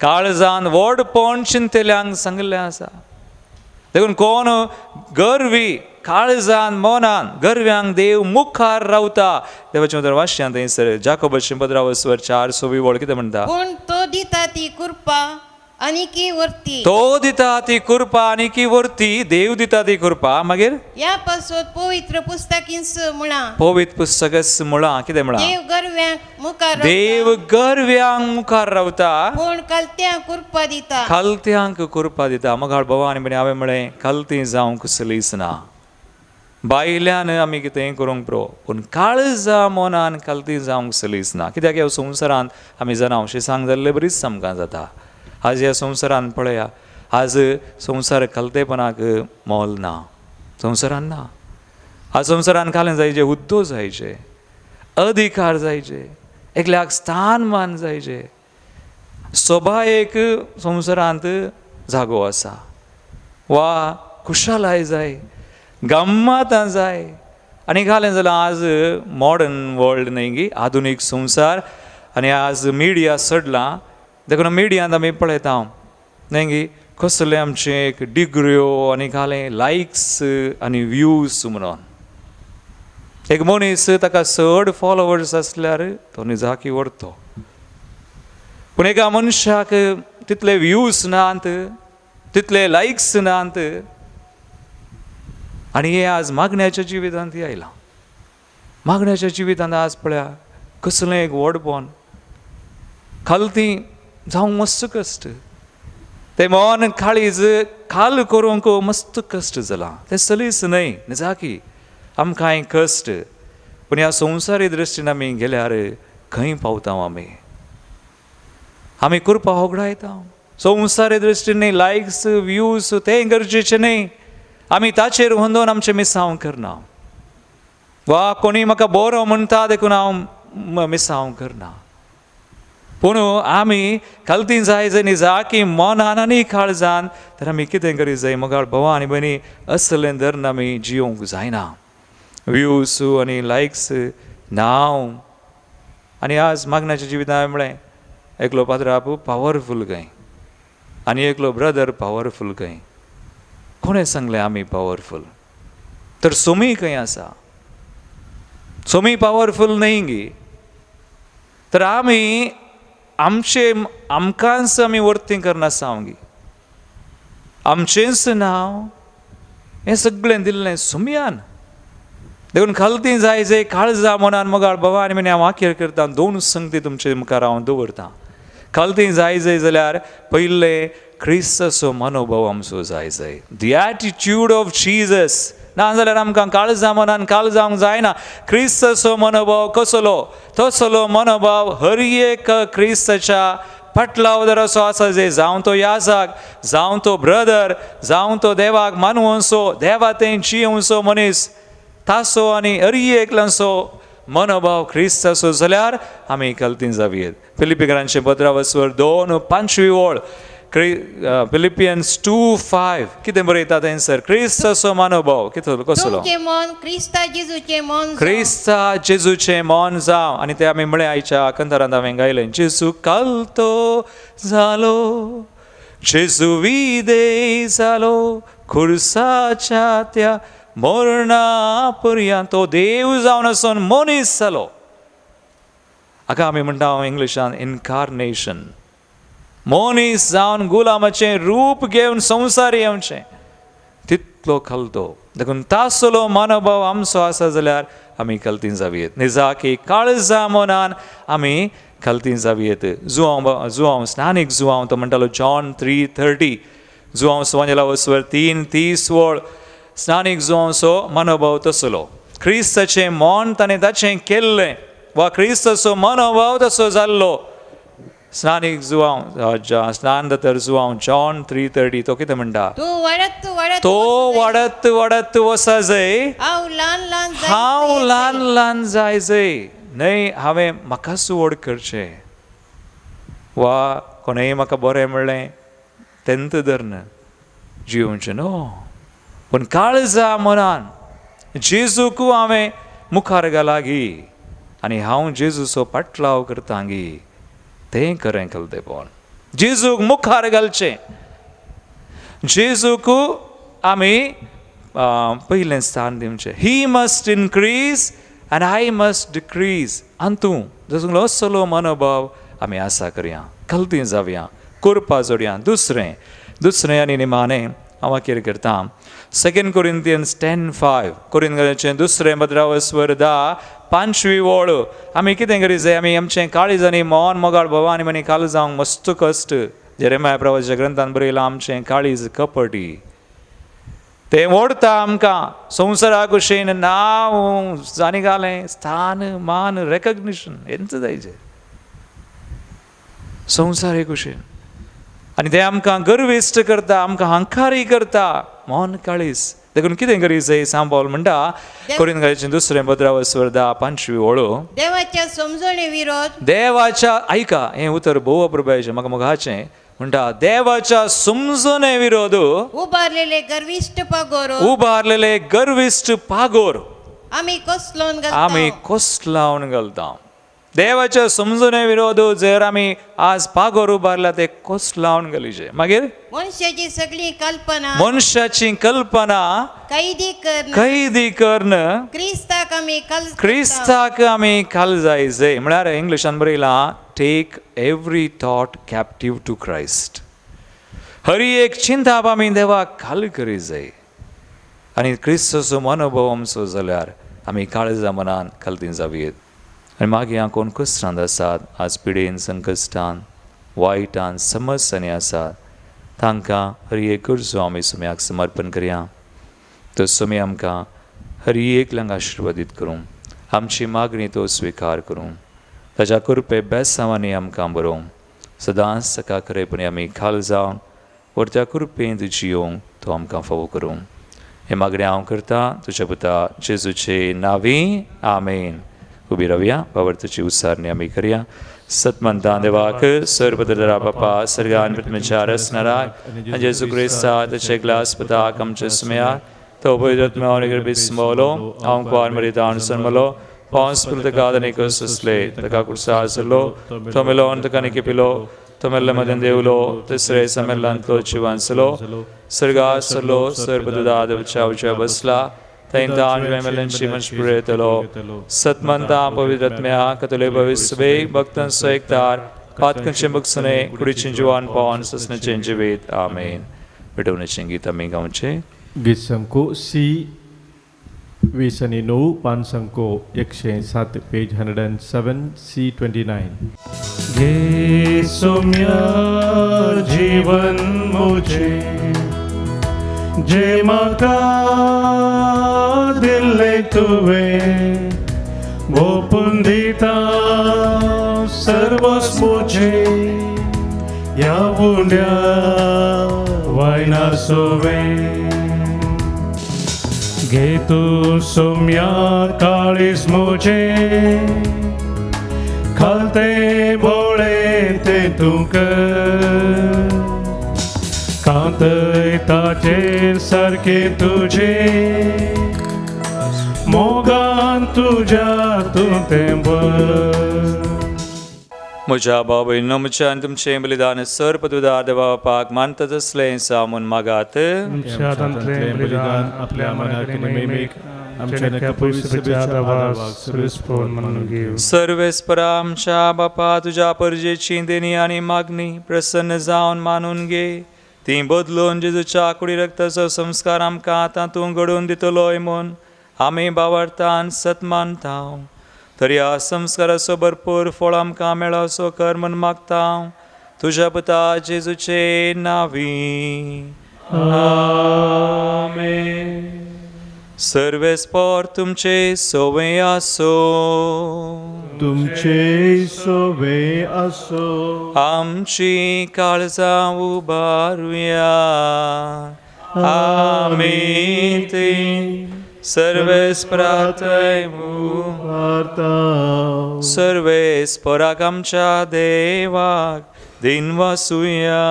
काळजांत व्हडपण चिंतल्यांक सांगलें आसा. देखून कोण गर्वी काळजांत मनान गर्व्यांक देव मुखार रावता. देवाचें उतर वाचया थंयसर जाकोबाचें पत्र 4:6 कितें म्हणटा. पूण तो दिता ती कृपा आनीकी वर्ती. तो दिता ती कृपा आनीकी वर्ती. देव दिता ती कृपा मागीर या पासत पवित्र पुस्तकींच म्हणा. पवित्र पुस्तकस मुळा कितें म्हणा. देव गर्व्यांक मुखार देव गर्व्यांक मुखार रावता पूण कलत्यांक कृपा दिता. कलत्यांक कृपा दिता. मोगाळ बाबा आनी बरी हांवें म्हळें कलती जावंक चलीच ना. बायल्यान आमी कितेंय करूंक पुरो पूण काळजा मनान कलती जावंक चलीच ना. कित्याक ह्या संवसारांत आमी जाणा अशें सांग जाल्लें बरीच आमकां जाता. आज ह्या संवसारांत पळया आज संवसार कलतेपणाक मोल ना. संवसारांत ना. आज संवसारांत कालें जायचें उद्दो जायचे अधिकार जायचे एकल्याक स्थानमान जायचे सोबायेक संवसारांत जागो आसा वा खुशालाय जाय गम्मतां जाय आनी घालें जाल्यार आज मॉडर्न वर्ल्ड न्हय गी आधुनीक संवसार आनी आज मिडिया सडला. देखून मिडियांत आमी पळयता न्हय गी कसले आमचे एक डिग्र्यो आनी घालें लायक्स आनी व्यूज म्हणून. एक मनीस ताका चड फॉलोवर्स आसल्यार तो निजाकी व्हरतो पूण एका मनशाक तितले व्यूज नात तितले लायक्स नात आनी हे आज मागण्याच्या जिवितांत आयलां. मागण्याच्या जिवितांत आज पळया कसलें एक व्हडपण खालती जावंक मस्त कश्ट. ते मन काळीज खाल करूंक मस्त कश्ट जालां. तें चलीच न्हय निजाकी आमकां कश्ट पूण ह्या संवसारी दृश्टीन आमी गेल्यार खंय पावता आमी. आमी कृपा होगडायता. संवसारी दृश्टीन न्ही लायक्स व्यूज तें गरजेचें न्हय. आमी ताचेर हुंदोवन आमचें मिसांव करना वा कोणी म्हाका बरो म्हणटा देखून हांव मिसांव करना. पूण आमी कलती जाय जर निजाकी मनान आनी काळजान तर आमी कितें करी जाय मोगाळ भावा आनी भयणी असलें धरून आमी जियोंक जायना. व्यूज आनी लायक्स नांव आनी आज मागण्याच्या जिवितांत हांवें म्हळें एकलो पात्रापू पावरफूल खंय आनी एकलो ब्रदर पावरफूल खंय. कोणें सांगलें आमी पावरफूल तर सोमी खंय आसा. सोमी पावरफूल न्हय गी तर आमी आमचे आमकांच आमी वर्ती करना सांगी. आमचेंच नांव हें सगळें दिल्लें सुमयान. देखून खालती जाय जे काळजा मनान मोगाळ बाबा आनी म्हणे हांव वाक्य करता 2 संगती तुमचे मुखार हांव दवरतां. खालती जाय जाल्यार पयलें क्रिस्ताचो मनोभाव आमचो जाय. दी एटिट्यूड ऑफ जीजस ना जाल्यार आमकां काळजा मनान काळ जावंक जायना. क्रिस्ताचो मनोभाव कसलो तसलो मनोभाव हर एक क्रिस्ताच्या फाटलाव जर असो आसा जे जावं तो याजक जावं तो ब्रदर जावं तो देवाक मानूंसो देवा तें जियोंसो मनीस तासो आनी हर एकल्यांचो मनोभाव क्रिस्ताचो जाल्यार आमी कलती जावयेत. फिलिपिकरांचें पत्र 2:5 फिलिपियन्स 2:5 कितें बरयता थंयसर क्रिस्ताचो मनोभाव कितें कसलो तुमचें मन क्रिस्ता जेजूचें मन जावं. क्रिस्ता जेजूचें मन जावं. आनी ते आमी म्हळें आयच्या कंथरांत हांवें गायलें जेजू कालतो जालो जेजू विदेय जालो खुर्साच्या त्या मरणापर्यंत तो देव जावन वचून मनीस जालो. हाका आमी म्हणटा इंग्लिशान इनकार्नेशन. मनीस जावन गुलामाचें रूप घेवन संवसार येवचें तितलो खलतो. देखून तासलो मनोभाव आमचो आसा जाल्यार आमी खलतीं जावयेत. निजाकी काळजा मनान आमी खलतीं जावयेत. जुआंव स्नानीक जुआंव तो म्हणटालो जॉन 3:30 जुआंव सुवांजेला वसवर 3:30 स्नानीक जुआंवचो मनोभाव तसलो. क्रिस्ताचें मोन ताणें ताचें केल्लें वा क्रिस्ताचो मनोभाव तसो जाल्लो. स्नानीक जुआंव स्नान दोतोर जुआंव जॉन 3:30 तो कितें म्हणटा? तो वाडत वसा जंय हांव ल्हान ल्हान जाय जंय. न्हय हांवें म्हाकाच व्हड करचें वा कोणेंय म्हाका बरें म्हणलें तेंत धरन जिवचें न्हू. पूण काळजा मनान जेजूक हांवें मुखार घाला गी आनी हांव जेजूचो पाटलाव करता गी. तें खरें खलतेपण. जेजूक मुखार घालचें. जेजूक आमी पयलें स्थान दिवचें. ही मस्ट इनक्रीज आनी आय मस्ट डिक्रीज. आनी तूं जसो असलो मनोभाव आमी आसा करया. खलतीं जावया. कोरपा जोडया. दुसरें आनी निमाणें हांव कितें करता 2 Corinthians 10:5 कोरिंथीयांचें 2 15 5वी ओळ. आमी कितें करी जाय? आमी आमचें काळीज आनी मोन मोगाळ भवानी मनी काल जावंक मस्त कश्ट. जेरेमाया प्रवाच्या ग्रंथान बरयलां आमचें काळीज कपटी. तें ओडटा आमकां संवसारा कुशीन नांव जाणी घालें स्थान मान रेकग्निशन हेंच जायचें संवसार कुशीन. आनी तें आमकां गर्विश्ट करता आमकां हंकारी करता मोन काळीज. देखून कितें करी जाय? सांबाळ म्हणटा कोरिंथीयांचें 2 5वी ओळ. देवाच्या समजणे विरोध देवाच्या ऐका हें उतर भोव प्रभुचें म्हाका मोगाचें म्हणटा देवाच्या समजणे विरोध उबारलेले गर्विश्ट पागोर आमी कोसलावन घालता. देवाच्या समजणे विरोध जर आमी आज पागोर उबारला ते कोसलावन घालीचे. मागीर मनशाची सगळी मनशाची कल्पना कैदी करण क्रिस्ताक आमी काल जायचे. म्हळ्यार इंग्लिशान बरयलां take every thought captive to Christ. हर एक चिंता आमी देवाक काल करी जाय. आनी क्रिस्ताचो मनोभाव आमचो जाल्यार आमी काळजा मनान खालतीं जावयेत. आनी मागीर हांव कोण कश्टांत आसात आज पिडेन संकश्टान वायटान समस्यांनी आसात तांकां हर एक गरजो आमी सुम्याक समर्पण करया. तो सुमी आमकां हर एकल्यांक आशिर्वादीत करूं. आमची मागणी तो स्विकार करूं. ताच्या कृपे बेसांवांनी आमकां बरोवं. सदांच सका खरेपणी आमी खाल जावन व्हरत्या कृपेंत जियोंक तो आमकां फावो करूं. हे मागणी हांव करता तुज्या पुता जेजूचे नांवी. आमेन. उबी रावया. वावरताची उसारणी आमी करया. सतमंता देवाक सर्वपदरा बापा सर्गान प्रथमेचार असणाराय आनी जेजू क्रिस्ता ताचे ग्लास पताक आमचे सुमयार तो पवित्रात्म्यान गर्भिस्मलो हांव कुवार मरितान सन्मलो पावस पुलतकादनिक सुसले तका कुर्सा सरलो तो मेलोन तका निकिपिलो तो मेल्ले मदन देवलो तिसरे सम्मेलनांतलो जिवांसलो सर्गा सरलो सर्वपददा देवच्या बसला तैंतान वेमलनशी मंशपुरेतलो सतमंता पवित्रात्म्या कतले भविष्यवे भक्तन सोयकतार पातकंचे बक्सने कुडीचे जवान पावन ससनेचे जिवीत. आमेन. विडवण्याचे गीत आमी गावचे. गीत संको सी 29 पान संको 107 पेज 107 C29. घे सोम्या जीवन मुझे जे म्हाका दिले तुवे भोपून दिता सर्वच मुझे या उंड्या वायना सोवे. घे तू सोम्या काळीस मुझे खालते बोळे ते तुक कांतय ताचेर सारखे तुझे मोगान तुझ्या तू ते म्हज्या भाव भयणीनो, म्हज्या आनी तुमचें बलिदान सर पदवीदार देवापाक मानता तसलें सामून मागात. आमच्या हातांतलें बलिदान आपल्या मनाक नेमेक आमच्या नक्या पवित्रच्या दाबाक सुरस्पोन म्हणून घेऊ. सर्वेस्परा आमच्या बापा, तुझ्या परजेची देणी आनी मागणी प्रसन्न जावन मानून घे. ती बदलून जेजूच्या कुडी रक्ताचो संस्कार आमकां आतां तूं घडोवन दितलोय म्हूण आमी बावार्थान सतमानता. तर ह्या संस्काराचो भरपूर फळ आमकां मेळो असो कर म्हूण मागता तुझ्या पुता जेजूचे नांवी. आमेन. सर्वेस्पर तुमचे सोवे आसो. तुमचे सोवे असो. आमची काळजां उबारुया. आमेन. ते सर्वेस्परातय वार्ता सर्वेस्पराक आमच्या देवाक दिनवासुया.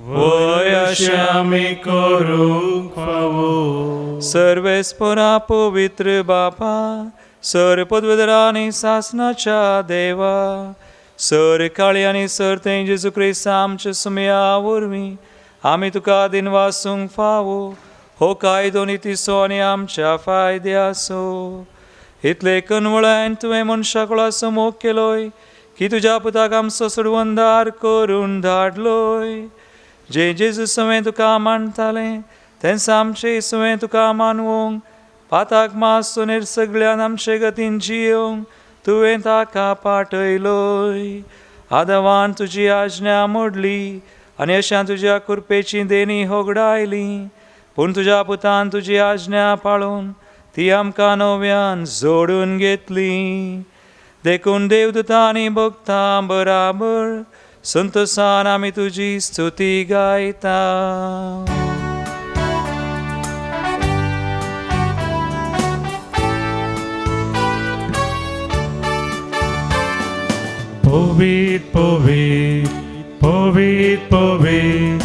वय अशें आमी करूंक फावो. सर्वेस्परा पवित्र बापा, सर पदवीधर आनी सासणाच्या देवा, सर काळी आनी सर तें जेजू क्रिस्त आमच्या सुमया वरवीं आमी तुका दिनवासूंक फावो. हो कायदो नितीसो आनी आमच्या फायद्याचो. इतले कनवळ्यान तुवें मनशा कुळाचो मोग केलोय की तुज्या पुताक आमचो सोडवंदार करून धाडलोय. जे जेजू सवें तुका मानतालें तेंच आमचे सवें तुका मानवंक पाताक मासून सगळ्यान आमचे गतीन जियोंक तुवें ताका पाठयलोय. आदवान तुजी आज्ञा मोडली आनी अशा तुज्या कुरपेची देणी होगडायली. पूण तुज्या पुतान तुजी आज्ञा पाळून ती आमकां नव्यान जोडून घेतली. देखून देवदूतां आनी भक्तां बराबर संतोषान आमी तुजी स्तुती गायता. Povit, povit, povit, povit,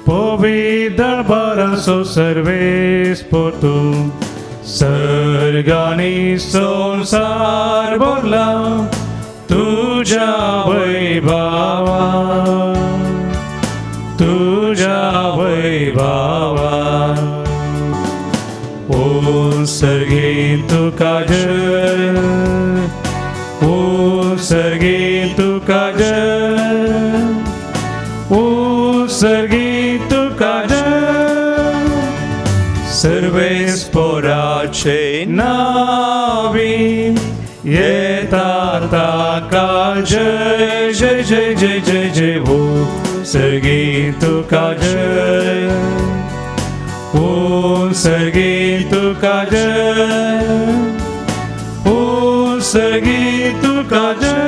povit darbaraso Sarves पोतू. सर्गानी संसार बोलला तुझ्या वैभावा, तुझ्या वैभावा. ओ सर्गे तुका जय, ओ सर्गे तुका जय, ओ सर्गे तुका जय. सर्वेस्पराचे नावी येता ताका जय जय जय जय जय जय. ओ सर्गे तुका जय, ओ सर्गे तुका जय, ओ सर्गे तुका जय.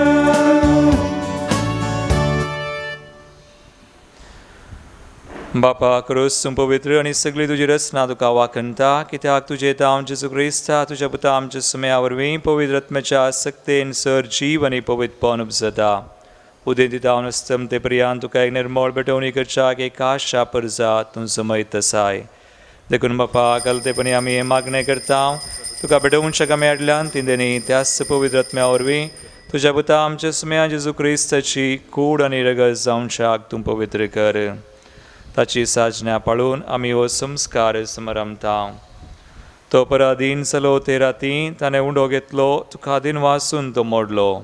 बापा क्रोस पवित्र आनी सगळी तुजी रचना तुका वाखणटा. कित्याक तुजे तांव जेजू क्रिस्ता तुज्या पुता आमच्या सुमया वरवीं पवित्र आत्म्याच्या सक्तेन सर जीव आनी पवित्रपण उपजता. उदें दितावन अस्तम ते पर्यंत तुका एक निर्मळ बेटवणी करच्याक एक आशा परजा तूं समयत आसाय. देखून बापा कलतेपणी आमी हें मागणें करता तुका बेटवूंच्या काम्यातल्यान ती देणी त्याच पवित्र आत्म्या वरवीं तुज्या पुता आमच्या सुमया जेजू क्रिस्ताची कूड आनी रगत जावच्याक तूं पवित्र कर. ताची साजण्या पाळून आमी हो संस्कार समरमता. तो पराधीन जालो ते राती ताणें उंडो घेतलो, तुका दिन वासून तो मोडलो.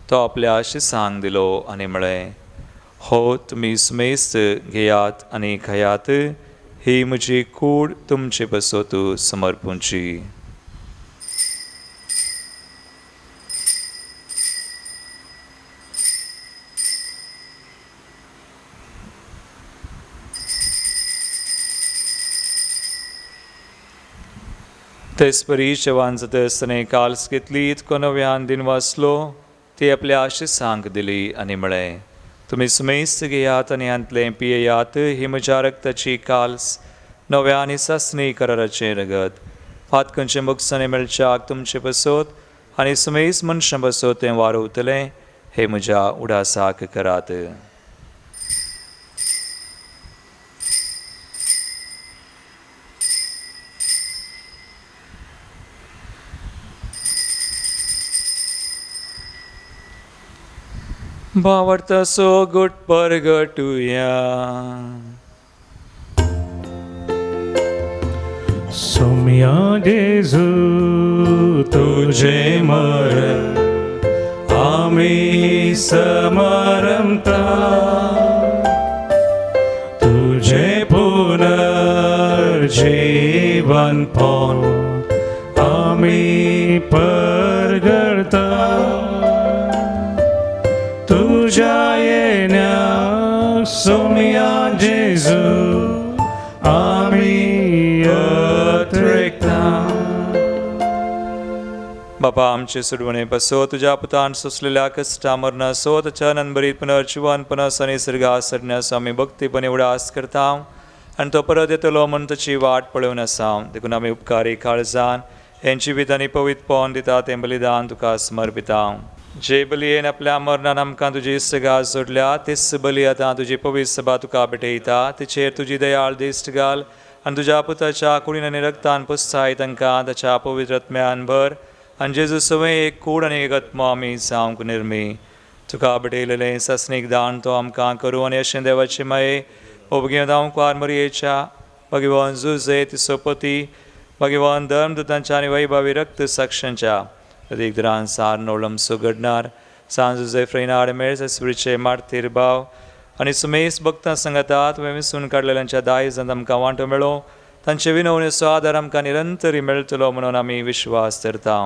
तो आपल्या शिसांक दिलो आनी म्हळें, हो तुमी सुमेस्त घेयात आनी खायात. ही म्हजी कूड तुमचे बसोत समर्पूंची. तेसपरी शेवान जाता आसतना काल्स घेतली, तुका नव्यान दिन वाचलो. ती आपल्या शिसांक दिली आनी म्हळें, तुमी सुमेस्त घेयात आनी हांतलें पियेयात. ही म्हज्या रक्ताची काल्स नव्या आनी सासणी कराराचें रगत. फातकंचे मोगसाने मेळच्याक तुमचे बसोत आनी सुमेस्त मनशां बसोत तें वारोवतलें. हे म्हज्या उडासाक करात. भावार्थ सो गुट परगटूया. सौम्या जेजू तुझे मरण आम्ही समरमता, तुझे पुनर्जीवन पाहून आम्ही परगडता. तुझ्या येण्या सौम्या जेजू आम्ही अत्रेकता. बापा आमचे सुडवणे बसो तुझ्या पुतान सोसलेल्या कष्टा मरणा सो त्याच्या नंबरीत पुनर्जीवनपणास आणि सर्गास चढण्यास आम्ही भक्तीपणे उडास करता आणि तो परत येतलो म्हणून त्याची वाट पळवून असाव. देखून आम्ही उपकारी काळजान यांची विधानी पवित्र पावन दिता ते बलिदान तुका समर्पिता. जे बलयेन आपल्या मरणान आमकां तुजी सगास जोडल्या तेच बली आतां तुजी पवित्र सभा तुका भेटयता. तिचेर तुजी दयाळ दिश्ट घाल आनी तुज्या पुताच्या कुडीन आनी रक्तान पुस्ताय तांकां ताच्या पवित्र आत्म्यान भर आनी जेजू सवय एक कूड आनी एक आत्मो आमी जावंक निर्मी. तुका भेटयलेलें सस्नीक दान तो आमकां करूं आनी अशें देवाचे माये ओबगे जावंक वार मरयेच्या भगवान जुजे तिचो पती भगवान धर्मदूतांच्या आनी वैभवी रक्त साक्षांच्या अदीक दरान सार नोळम सुगडणार सांज जुजे फ्रेनाड मेळ स्पिरिचे मारतीर भाव आनी सुमेस भक्तां सांगातात तुवें विसरून काडलेल्यांच्या दायजांत आमकां वांटो मेळो तांचे विनवणेचो आदार आमकां निरंतरी मेळटलो म्हणून आमी विश्वास धरता.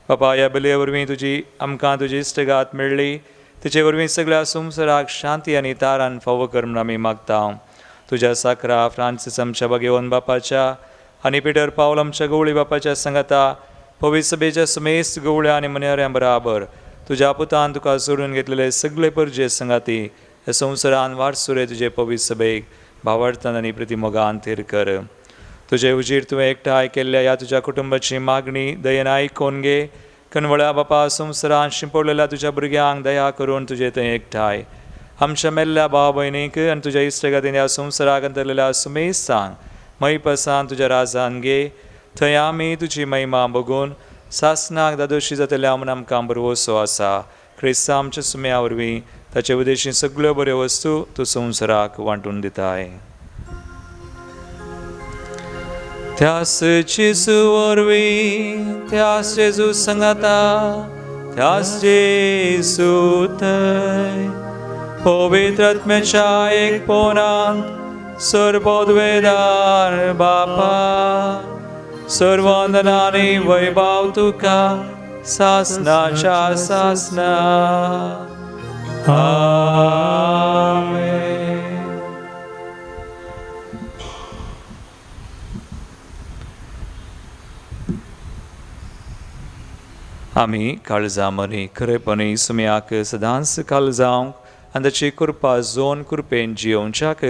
बापा ह्या बलये वरवीं आमकां तुजी इश्टगात मेळ्ळी तिचे वरवीं सगळ्या संवसाराक शांती आनी तारान फावो कर म्हूण आमी मागता. तुज्या साकरा फ्रांसीस आमच्या भगवान बापाच्या आनी पिटर पावल आमच्या गवळी बापाच्या सांगाता पवित्र सभेच्या सुमेस्त गवळ्या आनी मनेऱ्यां बराबर तुज्या पुतान तुका सोडून घेतलेले सगळे परजे संगाती ह्या संवसारान वारसुरे तुजे पवित्र सभेक भावार्थान आनी प्रतिमोगान थीर कर. तुजे उजीर तुवें एकठांय केल्ल्या ह्या तुज्या कुटुंबाची मागणी दयेन आयकोन घे. कणवळ्या बापा संवसारान शिंपडलेल्या तुज्या भुरग्यांक दया करून तुजे थंय एकठांय आमच्या मेल्ल्या भाव भयणीक आनी तुज्या इश्टगातीन ह्या संवसाराक अंतरलेल्या सुमेस्तांक मैपसान तुज्या राजान घे. थंय आमी तुजी महिमा बघून सासनाक दादोशी जातल्या म्हूण आमकां बरवसो आसा. क्रिस्त आमच्या सुम्या वरवीं ताचे उद्देशी सगळ्यो बऱ्यो वस्तू तूं संवसाराक वांटून दिताय. त्यास जेजू वरवीं त्यास जेजू सांगाता त्यास जेजू थंय पवित्र आत्म्याच्या एक पोनांत सर्वोद्वेदार बापा सर्वंदनानी वैभव तुका सासनाच्या सासना. आमेन. आमी काळजा मरी खरेपणी सुम्याक सदांच काळजावंक आनी ताची कृपा जोन कृपेन जियोवच्याक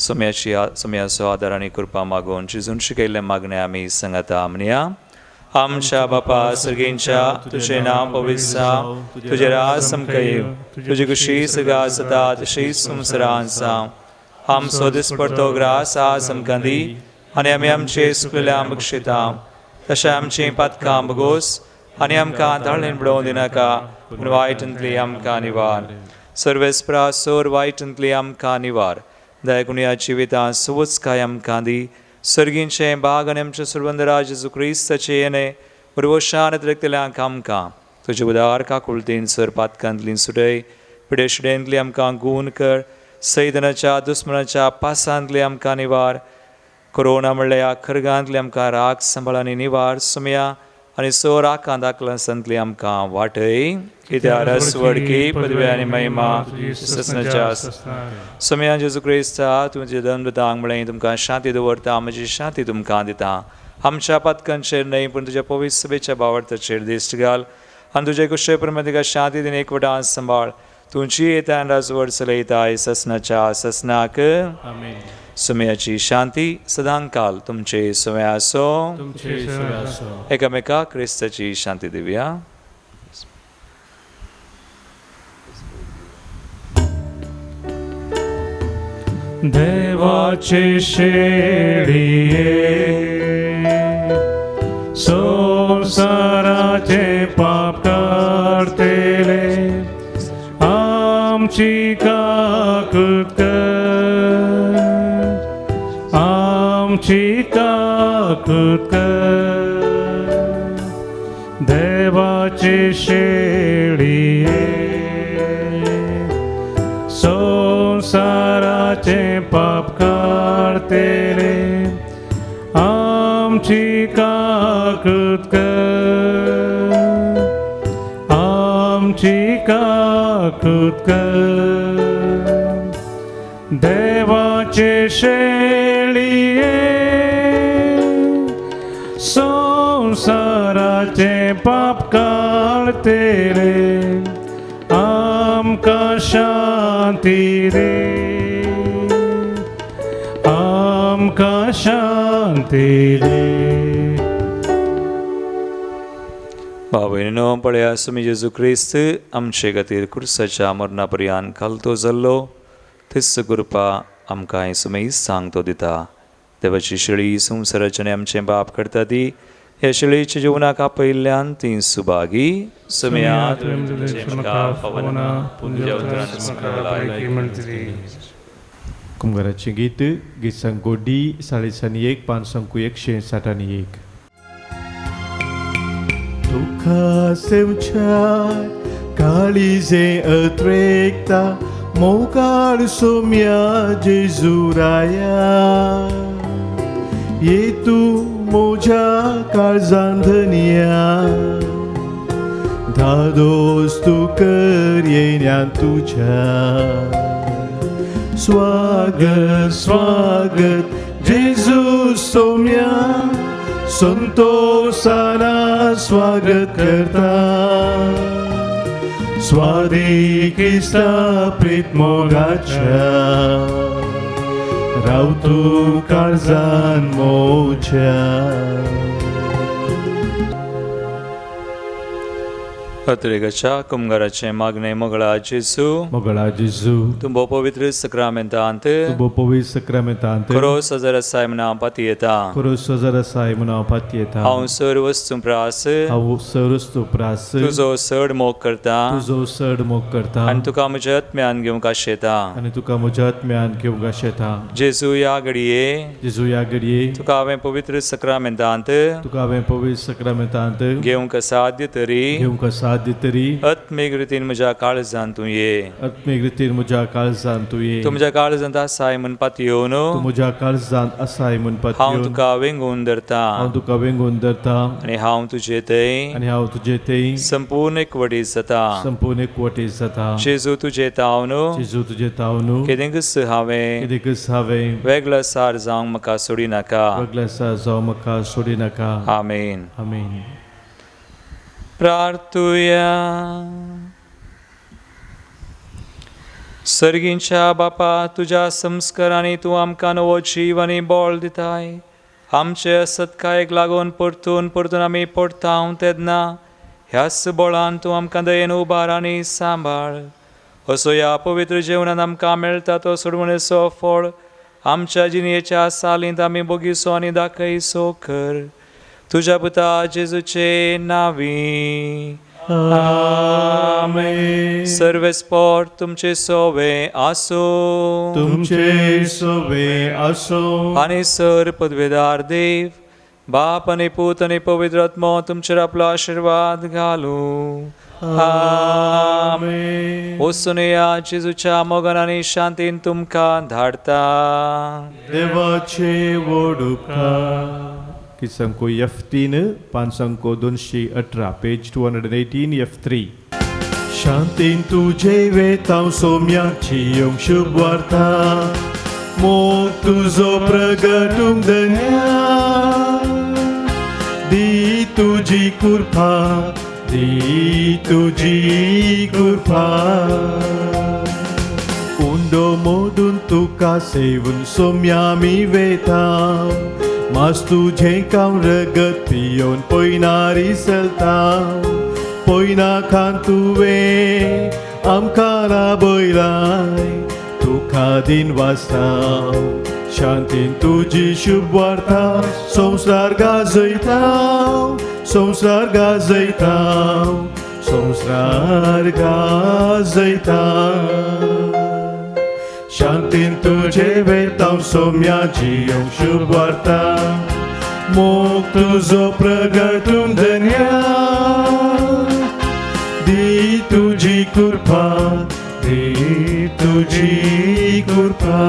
सुम्याचो आदार आनी कृपा मागून जिजून शिकयल्ले मागणे आमी सांगता म्हणया. आमच्या बापा सर्गेंच्या तुझे नाव पवित्र जावं तुझे राज समका येवं तुजी कुशी सगा सता तशी संवसारांत जावं. आमचो दिसपडतो ग्रास आज आमकां दी आनी आमी आमचे सुकलेल्यांक बक्षिता तशें आमची पातकां बगोस आनी आमकां ताळणेन बुडोवं दिनाका पूण वायटांतली आमकां निवार. सर्वेस्परा सोर वायटांतली आमकां निवार. दयाकुण्या जिवितां सुवच काय आमकां दी. सर्गींचे बाग आनी आमचे सुरवंदराज जेजू क्रिस्ताचे येणे बरवशान रक्तल्यांक आमकां तुजे उदार काकुळतीन सर पातकांतली सुटय पिडेशिडेंतली आमकां गूण कर. सैतानाच्या दुस्मनाच्या पासांतली आमकां निवार. कोरोना म्हणल्या खरगांतली आमकां राग सांबाळांनी निवार. सुम्या आनी सोर आकांताकला संतली आमकां वाटय कित्या रस वडकी पदवी आनी महिमा ससनाच्या सुम्या जेजू क्रिस्ता तुमचे धर्मदूतांक म्हळें तुमकां शांती दवरता म्हजी शांती तुमकां दिता. आमच्या पातकांचेर न्हय पूण तुज्या पवित्र सभेच्या भावार्थाचेर दिश्ट घाल आनी तुजे कुशे प्रमाणे तिका शांती दिन एकवटान सांबाळ. तुमची येतान राजवड चलयताय ससनाच्या ससनाक. सुम्याची शांती सदांकाल तुमचे सुम्या आसो. एकामेकाक क्रिस्ताची शांती दिवया. देवाचे शेळिये संसाराचे पाप करतेले आमची काकूत कर, आमची काकूत कर. देवाची शेळी संसाराचे पाप काढतेले, आमची काकूत कर, आमची काकूत कर. देवाचे शेळी संसाराचे पाप काढतेले, आमका शांती दे, आमका शांती दे. भावयनो पळया सुमी जेजू ख्रिस्त आमचे खातीर क्रुसाच्या मरणापर्यंत घालतो जाल्लो, थिस्स कृपा आमकां सुमी सांगतो दिता. देवाची शेळी संवसाराचे आमचे बाप करता ती, ह्या शेळीच्या जिवनाक आपयल्ल्यान ती सुभागी. सुमयात कुंभाराचे गीत गीत संको डी 1:1 5 संको 161. तुका सेवच्या काळीजे अत्रेकता मोकाळ सोम्या जेजुराया, ये तू मोझ्या काळजांधनिया, धादोस तू कर येण्या तुझ्या. स्वागत स्वागत जेजू सोम्या, संतोषाना स्वागत करता. स्वादी ख्रिस्ता प्रेत मोगाच्या, राव तू काळजान मोच्या. अत्रेगाच्या कुंभाराचे मागणे मोगळा जेजू, मोगळा जेजू, तुंबो पवित्र सक्रामेंतांत तुबो पवित्र सक्रामेंतांत खरो सजर साय म्हणा पातयेता. खरो सजर साय म्हणा पातयेता. हांव सर वस्तू प्रास हांव सरस्तो प्रास तुजो चड मोग करता, तुजो चड मोग करता, आनी तुका म्हज्या आत्म्यान घेवंक आशेता. आनी तुका म्हज्या आत्म्यान घेवंक आशेता. जेजू ह्या घडये जेजू ह्या घडये तुका हांवें पवित्र सक्रामेंतांत तुका हांवें पवित्र सक्रामेंतांत घेवंक साध्य तरी, घेवंक साध्य तरी, आत्मीक रितीन म्हज्या काळजान तूं ये. आत्मीक रितीन म्हज्या काळजांत तूं ये. तूं म्हज्या काळजांत आसाय म्हणपात येवन तूं म्हज्या काळजांत आसाय म्हणपात हांव येवन तुका वेंगून धरता, हांव तुका वेंगून धरता, आनी हांव तुजे थंय आनी हांव तुजे थंय संपूर्ण एकवटीत जाता. संपूर्ण एकवटीत जाता. जेजू तुजे तावन जेजू तुजे तावन केदेंकच हांवें कितेंकच हांवें वेगळो सार जावंक म्हाका सोडी नाका. वेगळ्या जावं म्हाका सोडी नाका. आमेन. आमेन. प्रार्थुया. सर्गींच्या बापा, तुझ्या संस्कारांनी तूं आमकां नवो जीव आनी बळ दिताय. आमचे सत्कायेक लागून परतून परतून आमी पडटाव तेन्ना ह्याच बळान तूं आमकां दयेन उबार आनी सांबाळ. असो ह्या पवित्र जेवणान आमकां मेळटा तो सोडवणेचो फळ आमच्या जिणेच्या सालींत आमी भोगिसो आनी दाखयसो कर. तुझ्या पुता जेजूचे नावी. आमेन. सर्वेस्पोर तुमचे सोवे आसो, तुमचे सोवे आसो. आनी सर पदवेदार देव बाप आनी पूत आनी पवित्र आत्मो तुमचेर आपलो आशीर्वाद घालू. आमेन. वचून या जेजूच्या मोगान आनी शांतीन तुमकां धाडता. देवाचे व्हड उपकार. किसंको F3 5 218 पेज 218 F3. शांतीन तुझे वेताव सोम्याची येवंक शुभ वार्ता. मोग तुजो प्रगटूंक धन्या. दी तुजी कृपा, दी तुजी कृपा. उंडो मोडून तुका सेवून सोम्यामी वेताव. मास तुझे काम रगत पियोन पयनारी चलता. पयना खान तुवें आमकां राबयलाय. तुका दिन वाचताव. शांतीन तुजी शुभ वार्ता संवसार गाजयताव. संवसार गाजयताव. संसार गाजयता शांतीन तुझे वेतांव सोम्याची शुभ वार्ता मोग तुझो प्रगटून धन्या दी तुझी कृपा दी तुझी कृपा